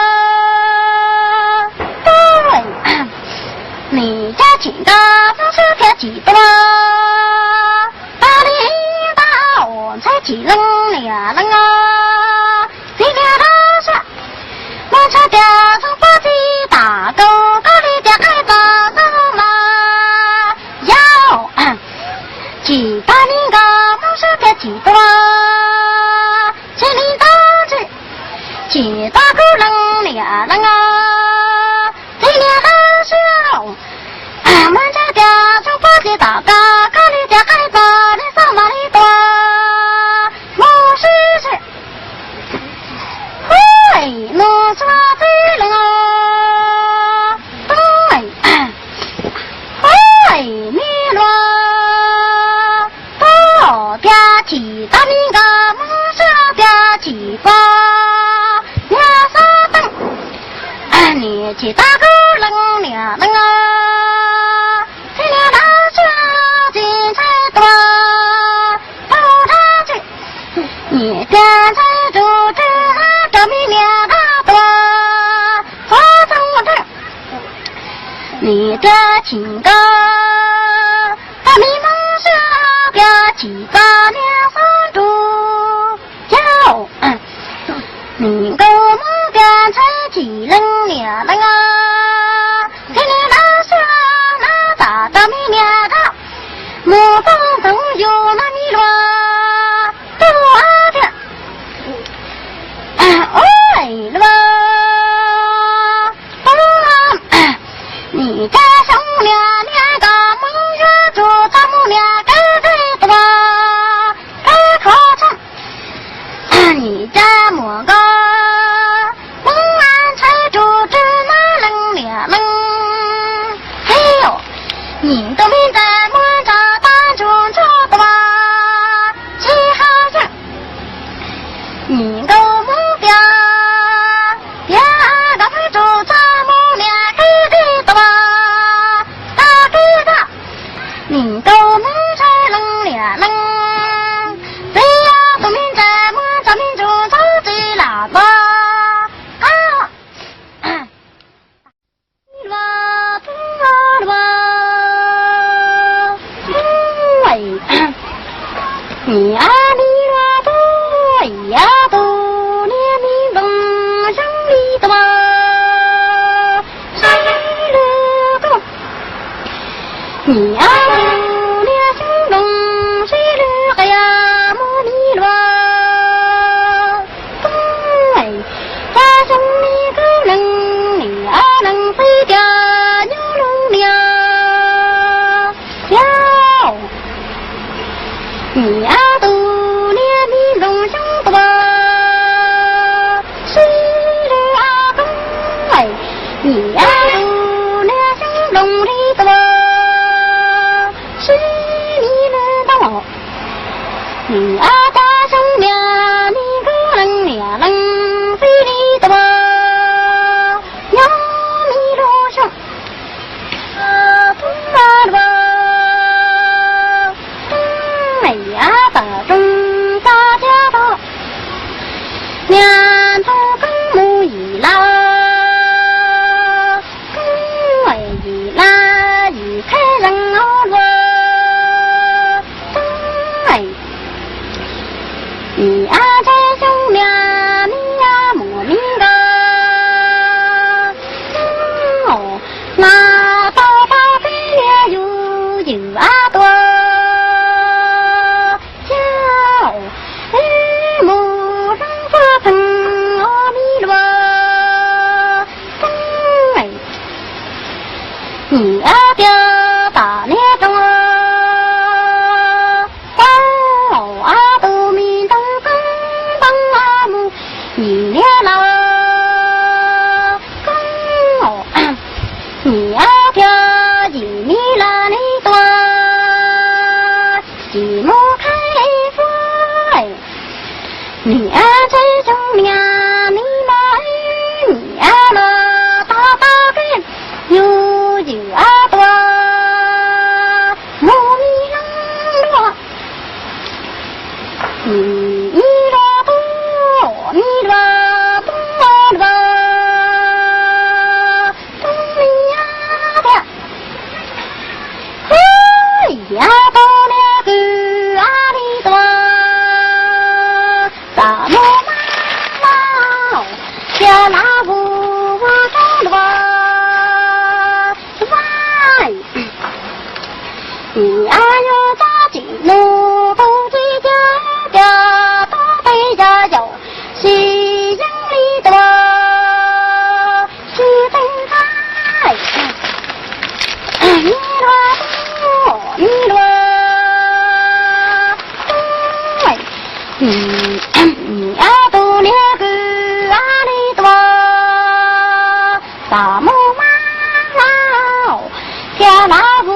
你家几个不是个几多？大领导我才几人俩人啊！这个他说，我这边从八级打狗，高里边开大走嘛，要几大领导不是个几多？这领导是几大狗人俩人啊！这个他说。我们这边从八级打狗，你去打个冷呀冷啊，今年大雪金才多，不他去，你跟在主子这明年大多，发生我这，你的情歌，他迷蒙是个几个年三度，叫你给我变成几冷年冷啊，今年大雪那咋的明年大，莫风都有那米罗，都阿的。喂了，你家兄弟两个梦月住咱们俩该最多，该考场，你家莫个梦安才住只那冷两冷，嘿呦，你都明在莫着单中做的吧，其好像你够目标。你够梦才冷脸冷，只要都明在梦着民主走起喇叭啊！你啊你罗多呀多，你民风胜利的嘛，谁了个？你啊。你啊，都连你龙兄多，谁的阿公哎？你啊，都连兄龙里多，谁你能懂？你啊，大兄俩你个人俩人非里多，要你龙兄多多。年头更木一拉，更为一拉一开人奥罗，哎，你啊这兄俩你呀莫明个，哦，那到大飞了有啊多。你啊表大列中啊，哦啊都明灯更当啊木，你列啦更哦，你啊表一米拉里多，一木开花，你啊这种呀你妈你啊啦大大个有。啊多，莫米冷多，你罗多，你罗多多，东米呀的，嘿呀多了个阿里多，咱们妈小拉布我走了。你啊有家境路不追家家多对家有西营里多是真开你罗多你罗你啊都了个阿里多大木马家拉布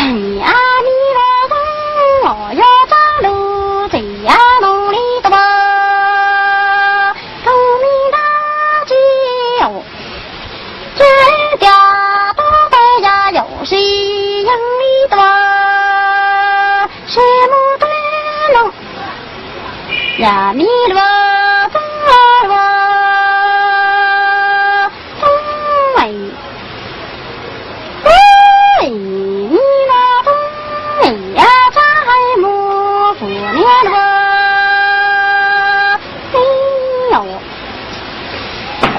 你啊，你罗东，我要走路，这样呀弥陀佛，东哎，哎弥陀东哎呀，扎海木佛念佛，哎呦，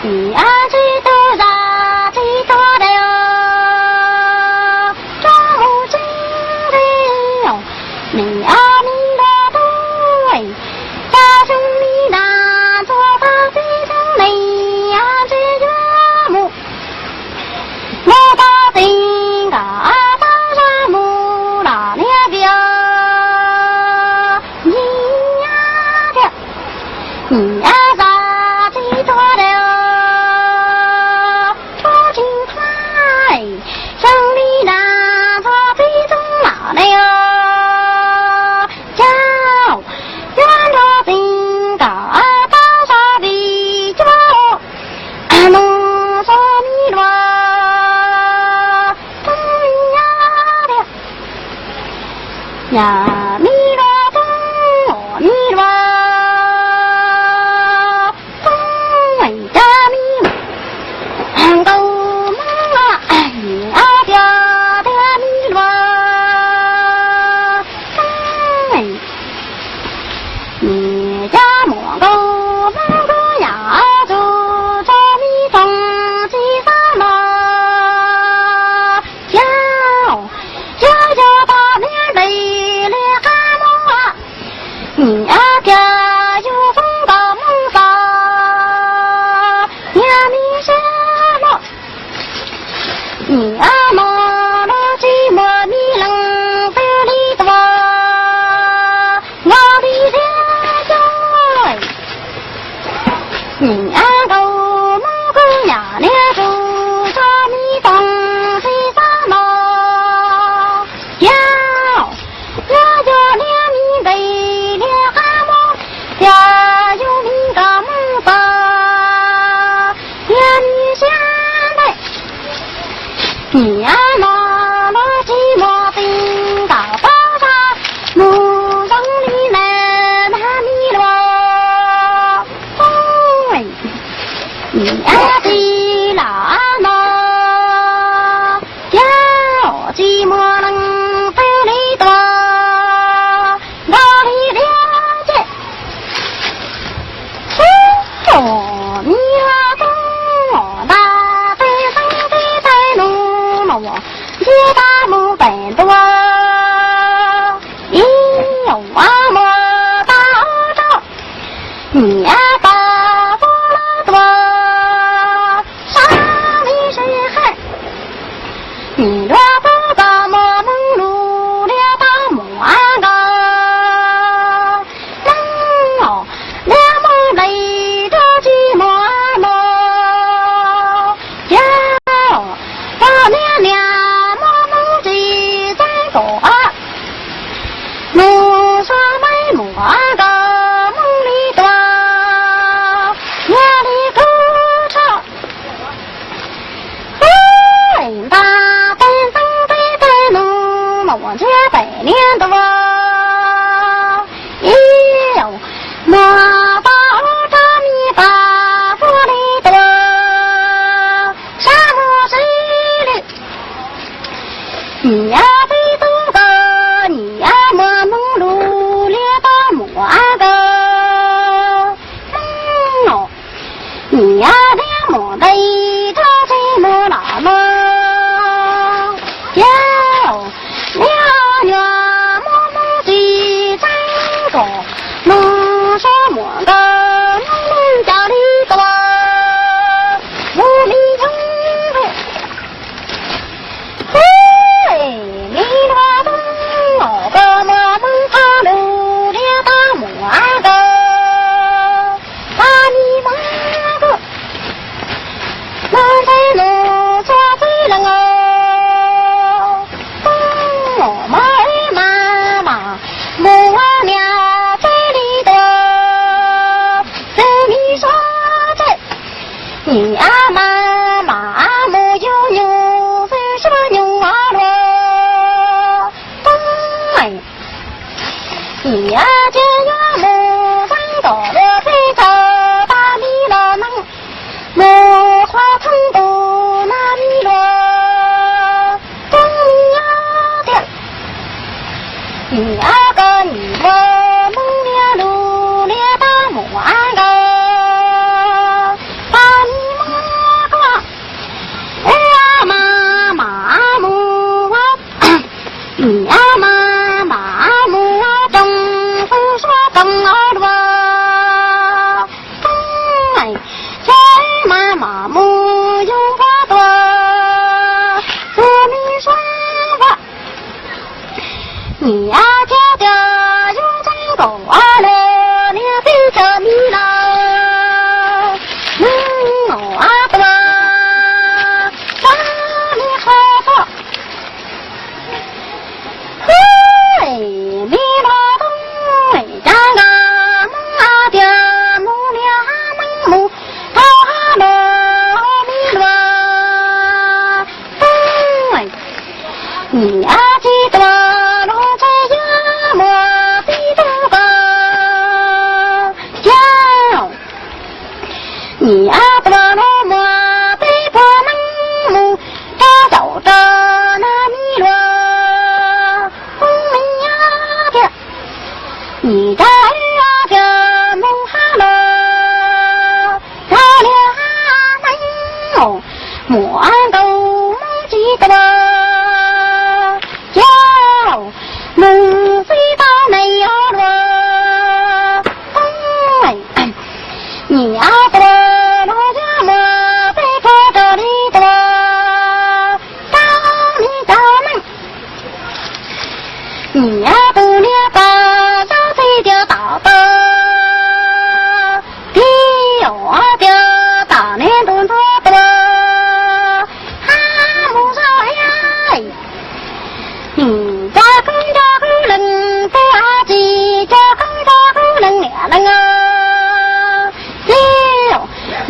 你啊最多啥最多的哟，抓不紧的哟，你啊弥陀东哎。兄弟呐，做到最终你呀，最绝木，我把定个大山木那那边，你呀的，你呀啥最多的哟，出勤快，兄弟呐，做最终那的哟，叫原来定。呀弥陀东，阿弥陀东哎呀弥，高梦啊，你啊掉的弥陀东哎，你家莫高梦个呀，就着你中几三了，呀呀呀把面对。你啊家有风高梦发，呀你什么？你啊妈了寂寞你冷的里多，我的家家，你啊狗梦狗呀那住着你东西啥么？呀呀呀你被。呀，有你个梦吧，呀你现在，你呀拿了寂寞冰高高山，木中里来那弥罗，哎，你呀的啦那，呀寂寞能被你多，我的了解。哦，你啊东我大北上的在弄了我，一大木本多，一有啊莫大着，你啊大不拉多，啥你是害，你若不把我蒙路了大木啊个，能哦，两木雷。寂寞咯，呀，我娘娘我梦记在多，我说没木个梦里多，夜里歌唱，哎，大本上的在弄了我这百年多，哎呦，我。你呀被多个，你呀莫蒙路了大莫个，哦，你呀连莫得着这莫那么，呀了呀莫蒙的真个，莫说莫着你了，我的把你好好，嘿，你老东哎，家个梦啊爹母俩梦母，好哈罗米罗，哎，你啊记得罗在呀么的这个家，你啊不罗么被迫能母，他走着那米罗。你家儿的梦哈罗，他俩能莫安都梦记得了，叫梦飞到没有了，哎，你啊不罗家么被迫着你的了，当你家门，你啊不了吧。的大的，第二的大年动作的，哈木啥呀？你家公家户人在阿吉，家公家户人俩人啊，哟，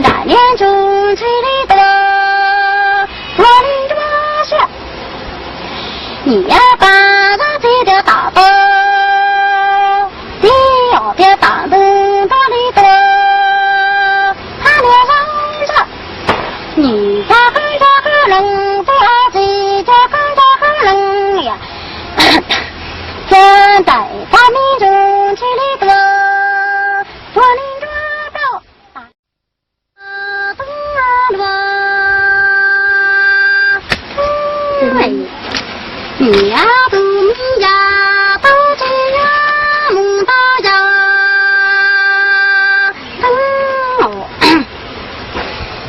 大年中吹里的，我领着下，你呀把那这的大的。别打动大里的，他脸上着，你家跟着个人在阿吉，家跟着个人呀，现在咱们中起来的，我领着到东啊罗，你呀不你呀都这样梦到呀。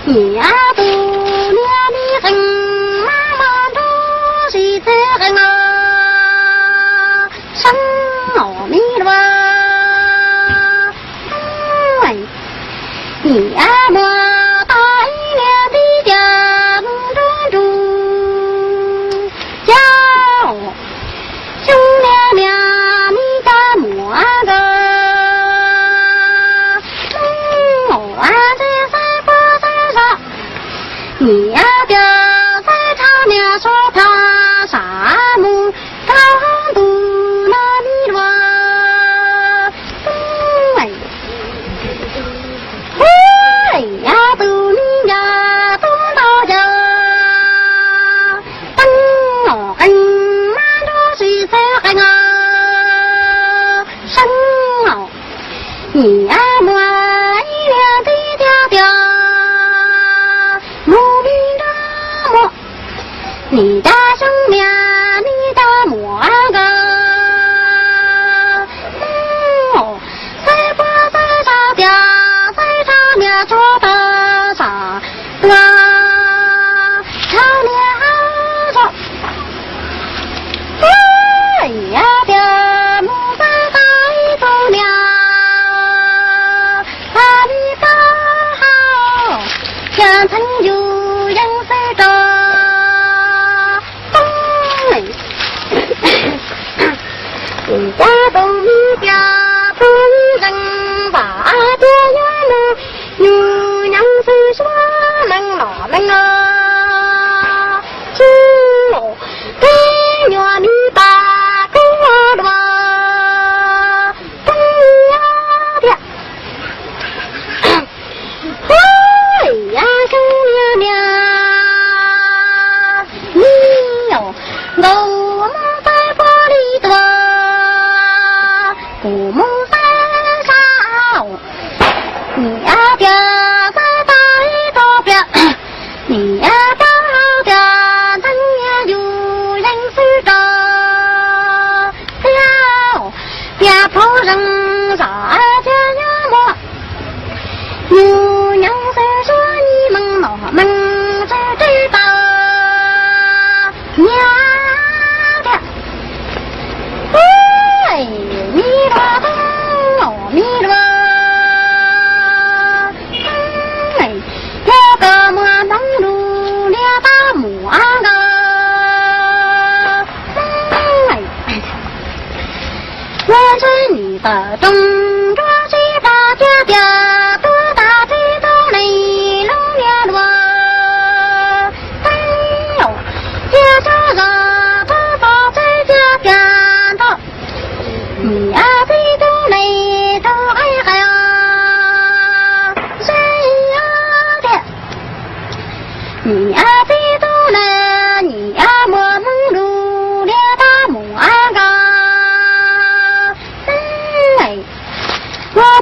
你呀都俩你人妈妈都是这个啊，生我米了，哎，你呀么大一年的家中住，叫兄娘俩你家么个？你呀的在场面说他啥梦，刚读那米罗，哎呀读你呀读到家，等我跟妈都是这个啊，生哦，你呀么一两的家的。你家兄妹，你家么个？在不在啥的，在上面做的啥啊？上面说，哎呀的木在在走了，把你刚好变成有人在着。你家东你家东人把爹呀么，有娘子说能老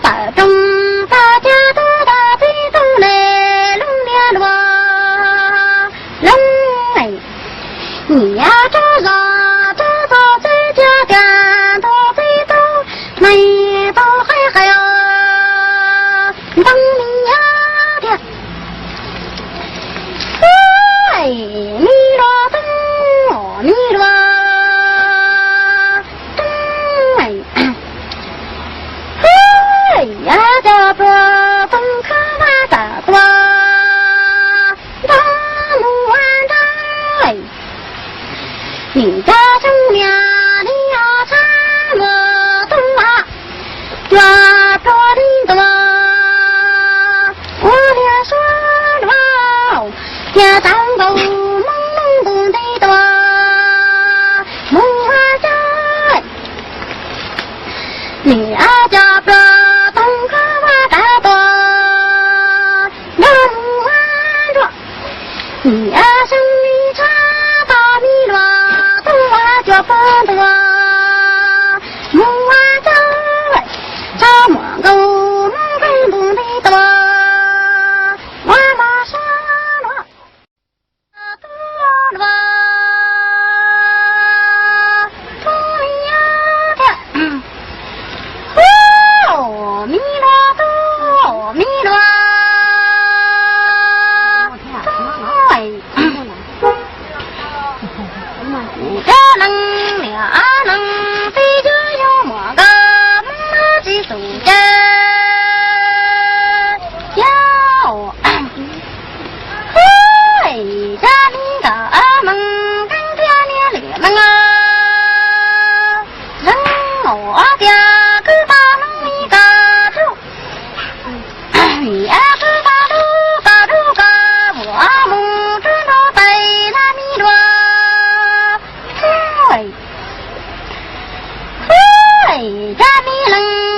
大中大家都大最都来龙连罗龙哎，你呀这啥这啥在家干到最多没到还要当你呀的哎米罗东哦米罗东哎呀这个东看嘛的多大木湾寨你家正面的呀参我东啊抓着的多我俩说了呀当狗懵懵懂的多木湾寨你呀家个东看嘛的多那木湾着你呀生米茶大米罗东啊就不得木湾寨这么个懵懵懂的多我马上了多了终于呀的哦米罗多米罗这能俩能飞就有么个马几手着要嘿这里个门跟着你们啊人我的个大门一个住你啊个大路个我母知道在那米罗嘿这米冷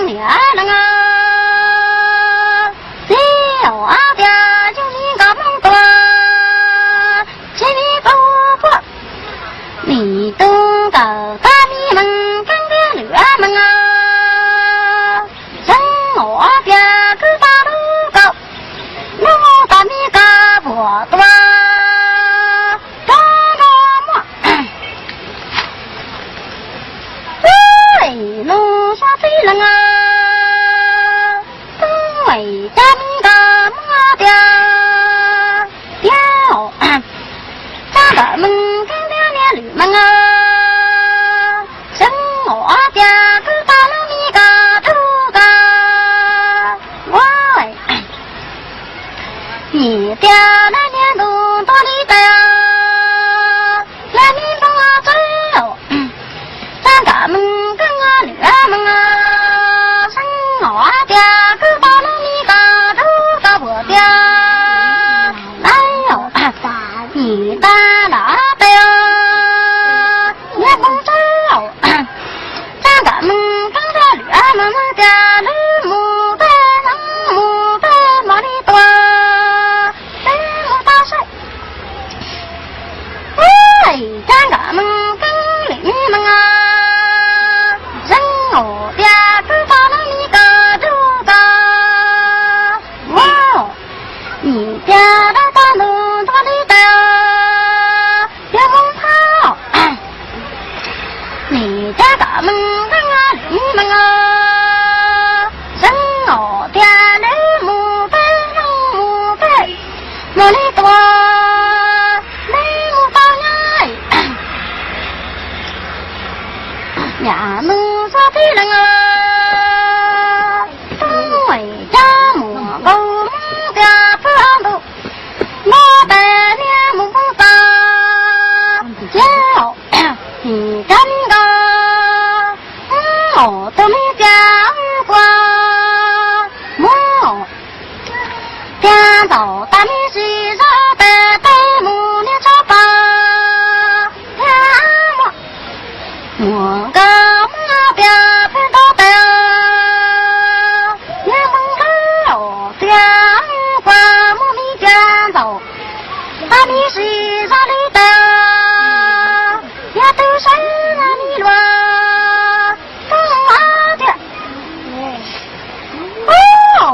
俩冷啊只有啊的就你个梦多请你走过你都搞大米们跟着女儿们啊人我的个大路高我大米个不多路上飞人啊，东北家米个马的雕，家个门跟着女们啊，生我的个大路米个头个，喂，你的那年都到你的呀，那你帮我走，家个门。女儿们啊，生我的个大路米个头个我的，哎呦，你的那的呀，也不知道，这个门跟着女儿们的绿木的人木的毛里多，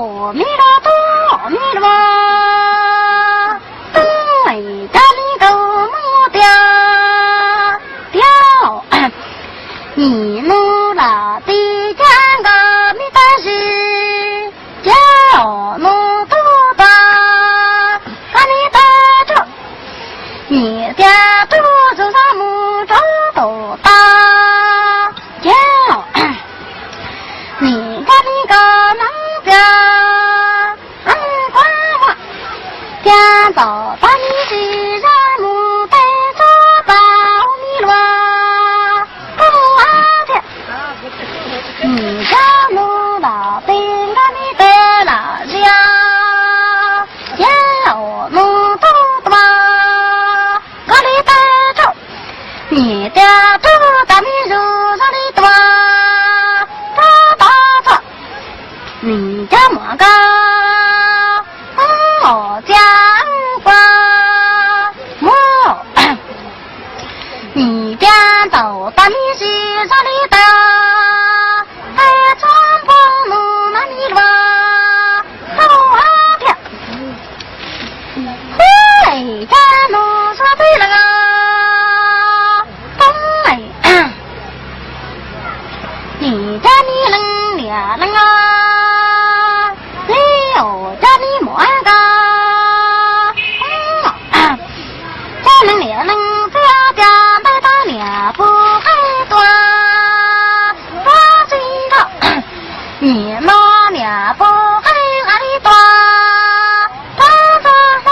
阿弥陀佛，阿弥陀佛，东北家里头木雕雕，你努拉的讲个米但是叫努多大，看你的这，你家住住上木头多大，叫你看你个能家。家走把你是让母带走到米罗不阿姐，你家母老丁个你的老家，家我母都大，个里带走，你家住大米肉上里多，大大子，你家么个？我家花木，你家豆大米是啥里的？还穿不路那米罗，豆阿片，回家路说对了啊，东北，你家你能俩能啊？我家你莫个，能俩能家家带他俩不开端，我知道你那俩不开哪里端，他说说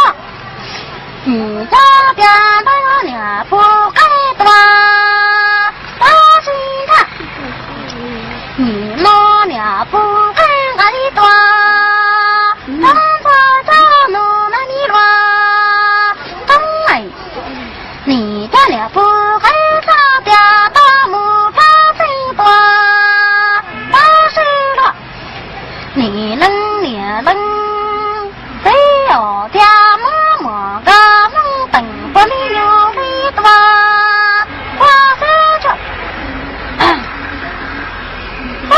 你家家带他俩不开端，我知道你那俩不开哪里端。你家俩不开大家大木发最多，但是了，你能俩能，只有家么么个能等不你有力多，我说这，哎，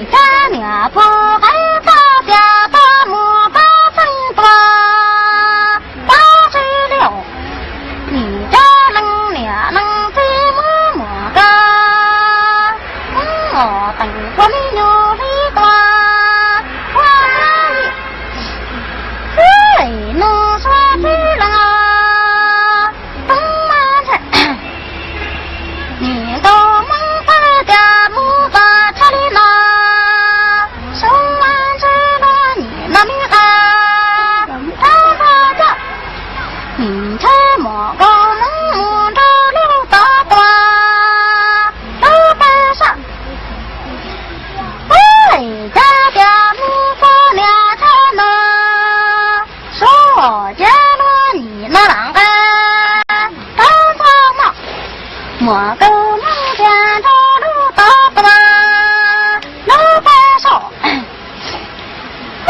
家俩不开大家大木发最多，但是了。你家能俩能这么么个，我等过你有力多，我哎，侬说对了啊，东马车，你都蒙在家木在车里拿，手挽着了你那米哈，他说着，你车么个？我够能见着路大大，路白手，哎，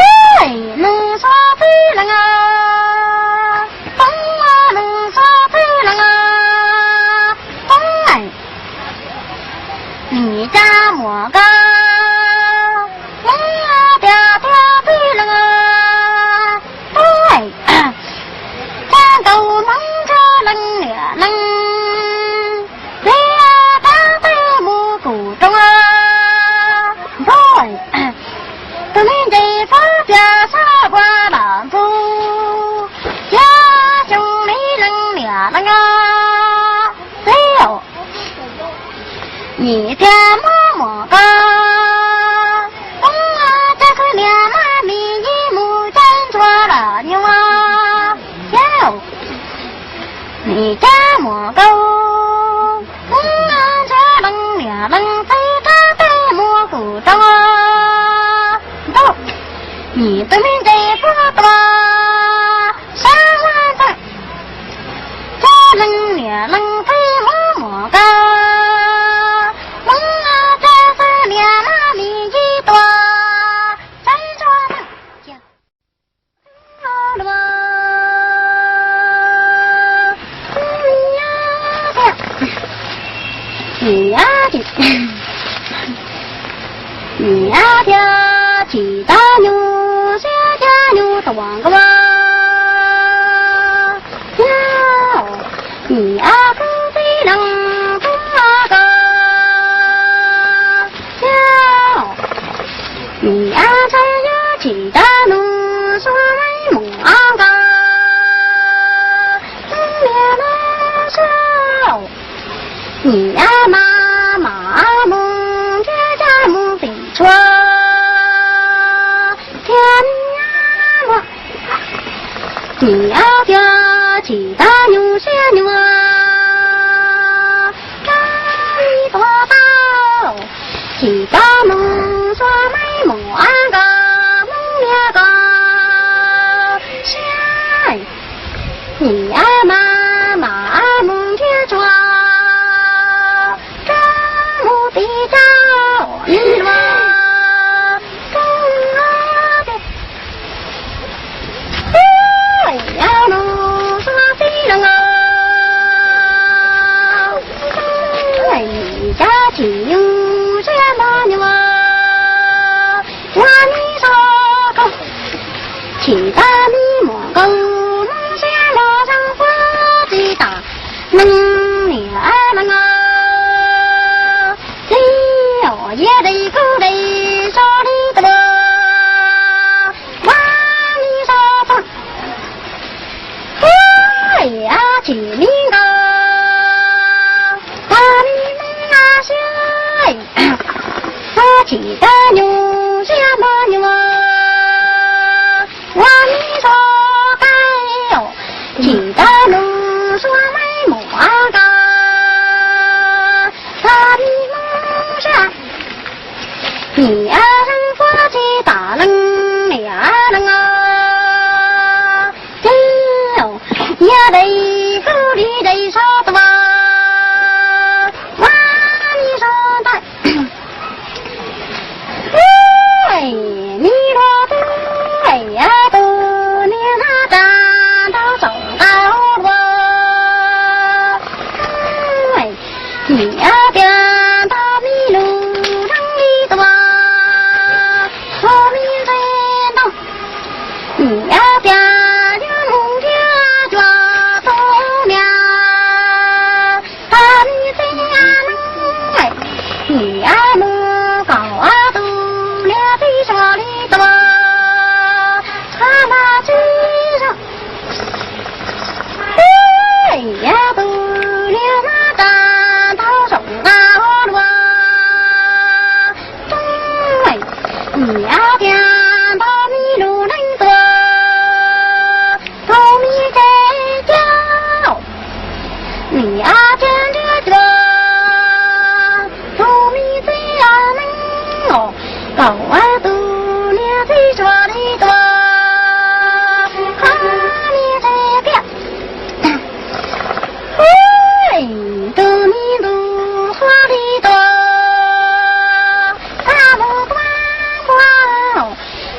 能说对了啊，东啊能说对了啊，东哎，你家么个？能啊表表对了啊，对，家都能着能俩能。对面这发家傻瓜郎子，家兄弟能俩能啊，只有你家么么个，东啊这是俩妈咪一母真做了牛啊，有你家么个，东啊这能俩能谁家对么古装啊？你对面这不多，三万字，这能俩能飞么么个，我这是俩妈咪一多，再说能叫了吧，你呀的，你呀的，几大牛。起的路说来梦个，面了手，你呀妈妈梦家家梦飞穿，天呀我，你呀家起的牛些牛啊，一朵刀，起的路说来梦个。你呀妈妈梦天抓，张目的招你罗，中啊的，哎呀路说飞人啊，哎你家亲有些么牛啊，我你说个，起大你莫够。能你能啊，你我也得够得说你的了，我你说错，哎呀，起名个，我你们那些，我起的牛什么牛啊，我你说该哟，起的路说来。你呀人国际大人你呀人啊，哟也得鼓励得说的吧，哇你说的，哎你罗的哎呀都你那站到走到我，哎你呀边到迷路。你呀边就梦家抓头面，你这呀能哎，你呀路高啊都了地上里多，他那街上，哎呀都了那担头上高罗，哎你呀边到迷路人多。你呀，真的多，都米最呀能哦，高啊都了最说的多，哈你这边，哎，都米都说的多，他不管管，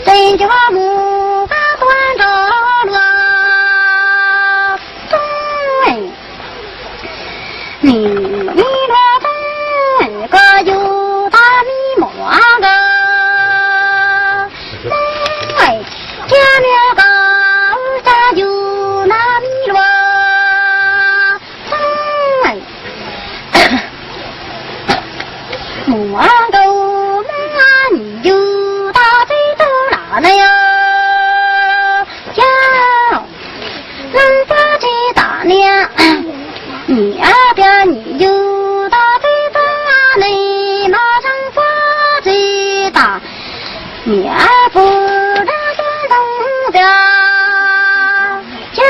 真叫木个端着罗。你罗东个有大米莫个，哎，家里个家有那米罗，哎，莫个莫你有大嘴都哪了呀？呀，能把这大娘。你呀边你有大嘴子啊，你马上发最大，你呀不让这东边，叫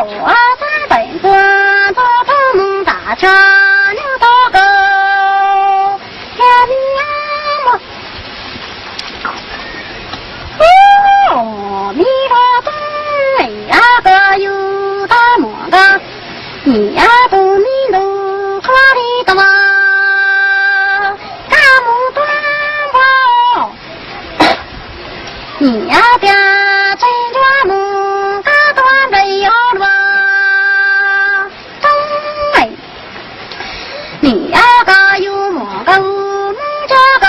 我三本官做头梦大车牛多高，天你呀我，你说东呀个有大么个。你呀都米都可里的嘛，干木端包，你呀边真抓木个端着要了，东你呀个有么个木这个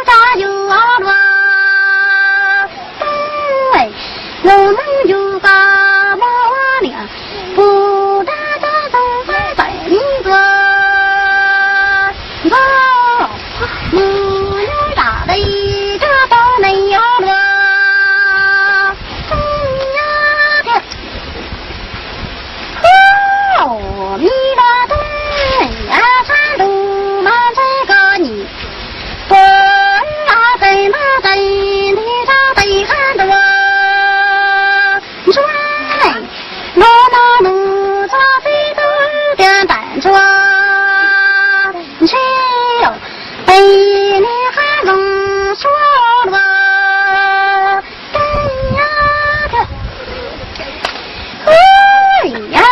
咋有了，东我们有个么了不。我有大的这都没有了。呀。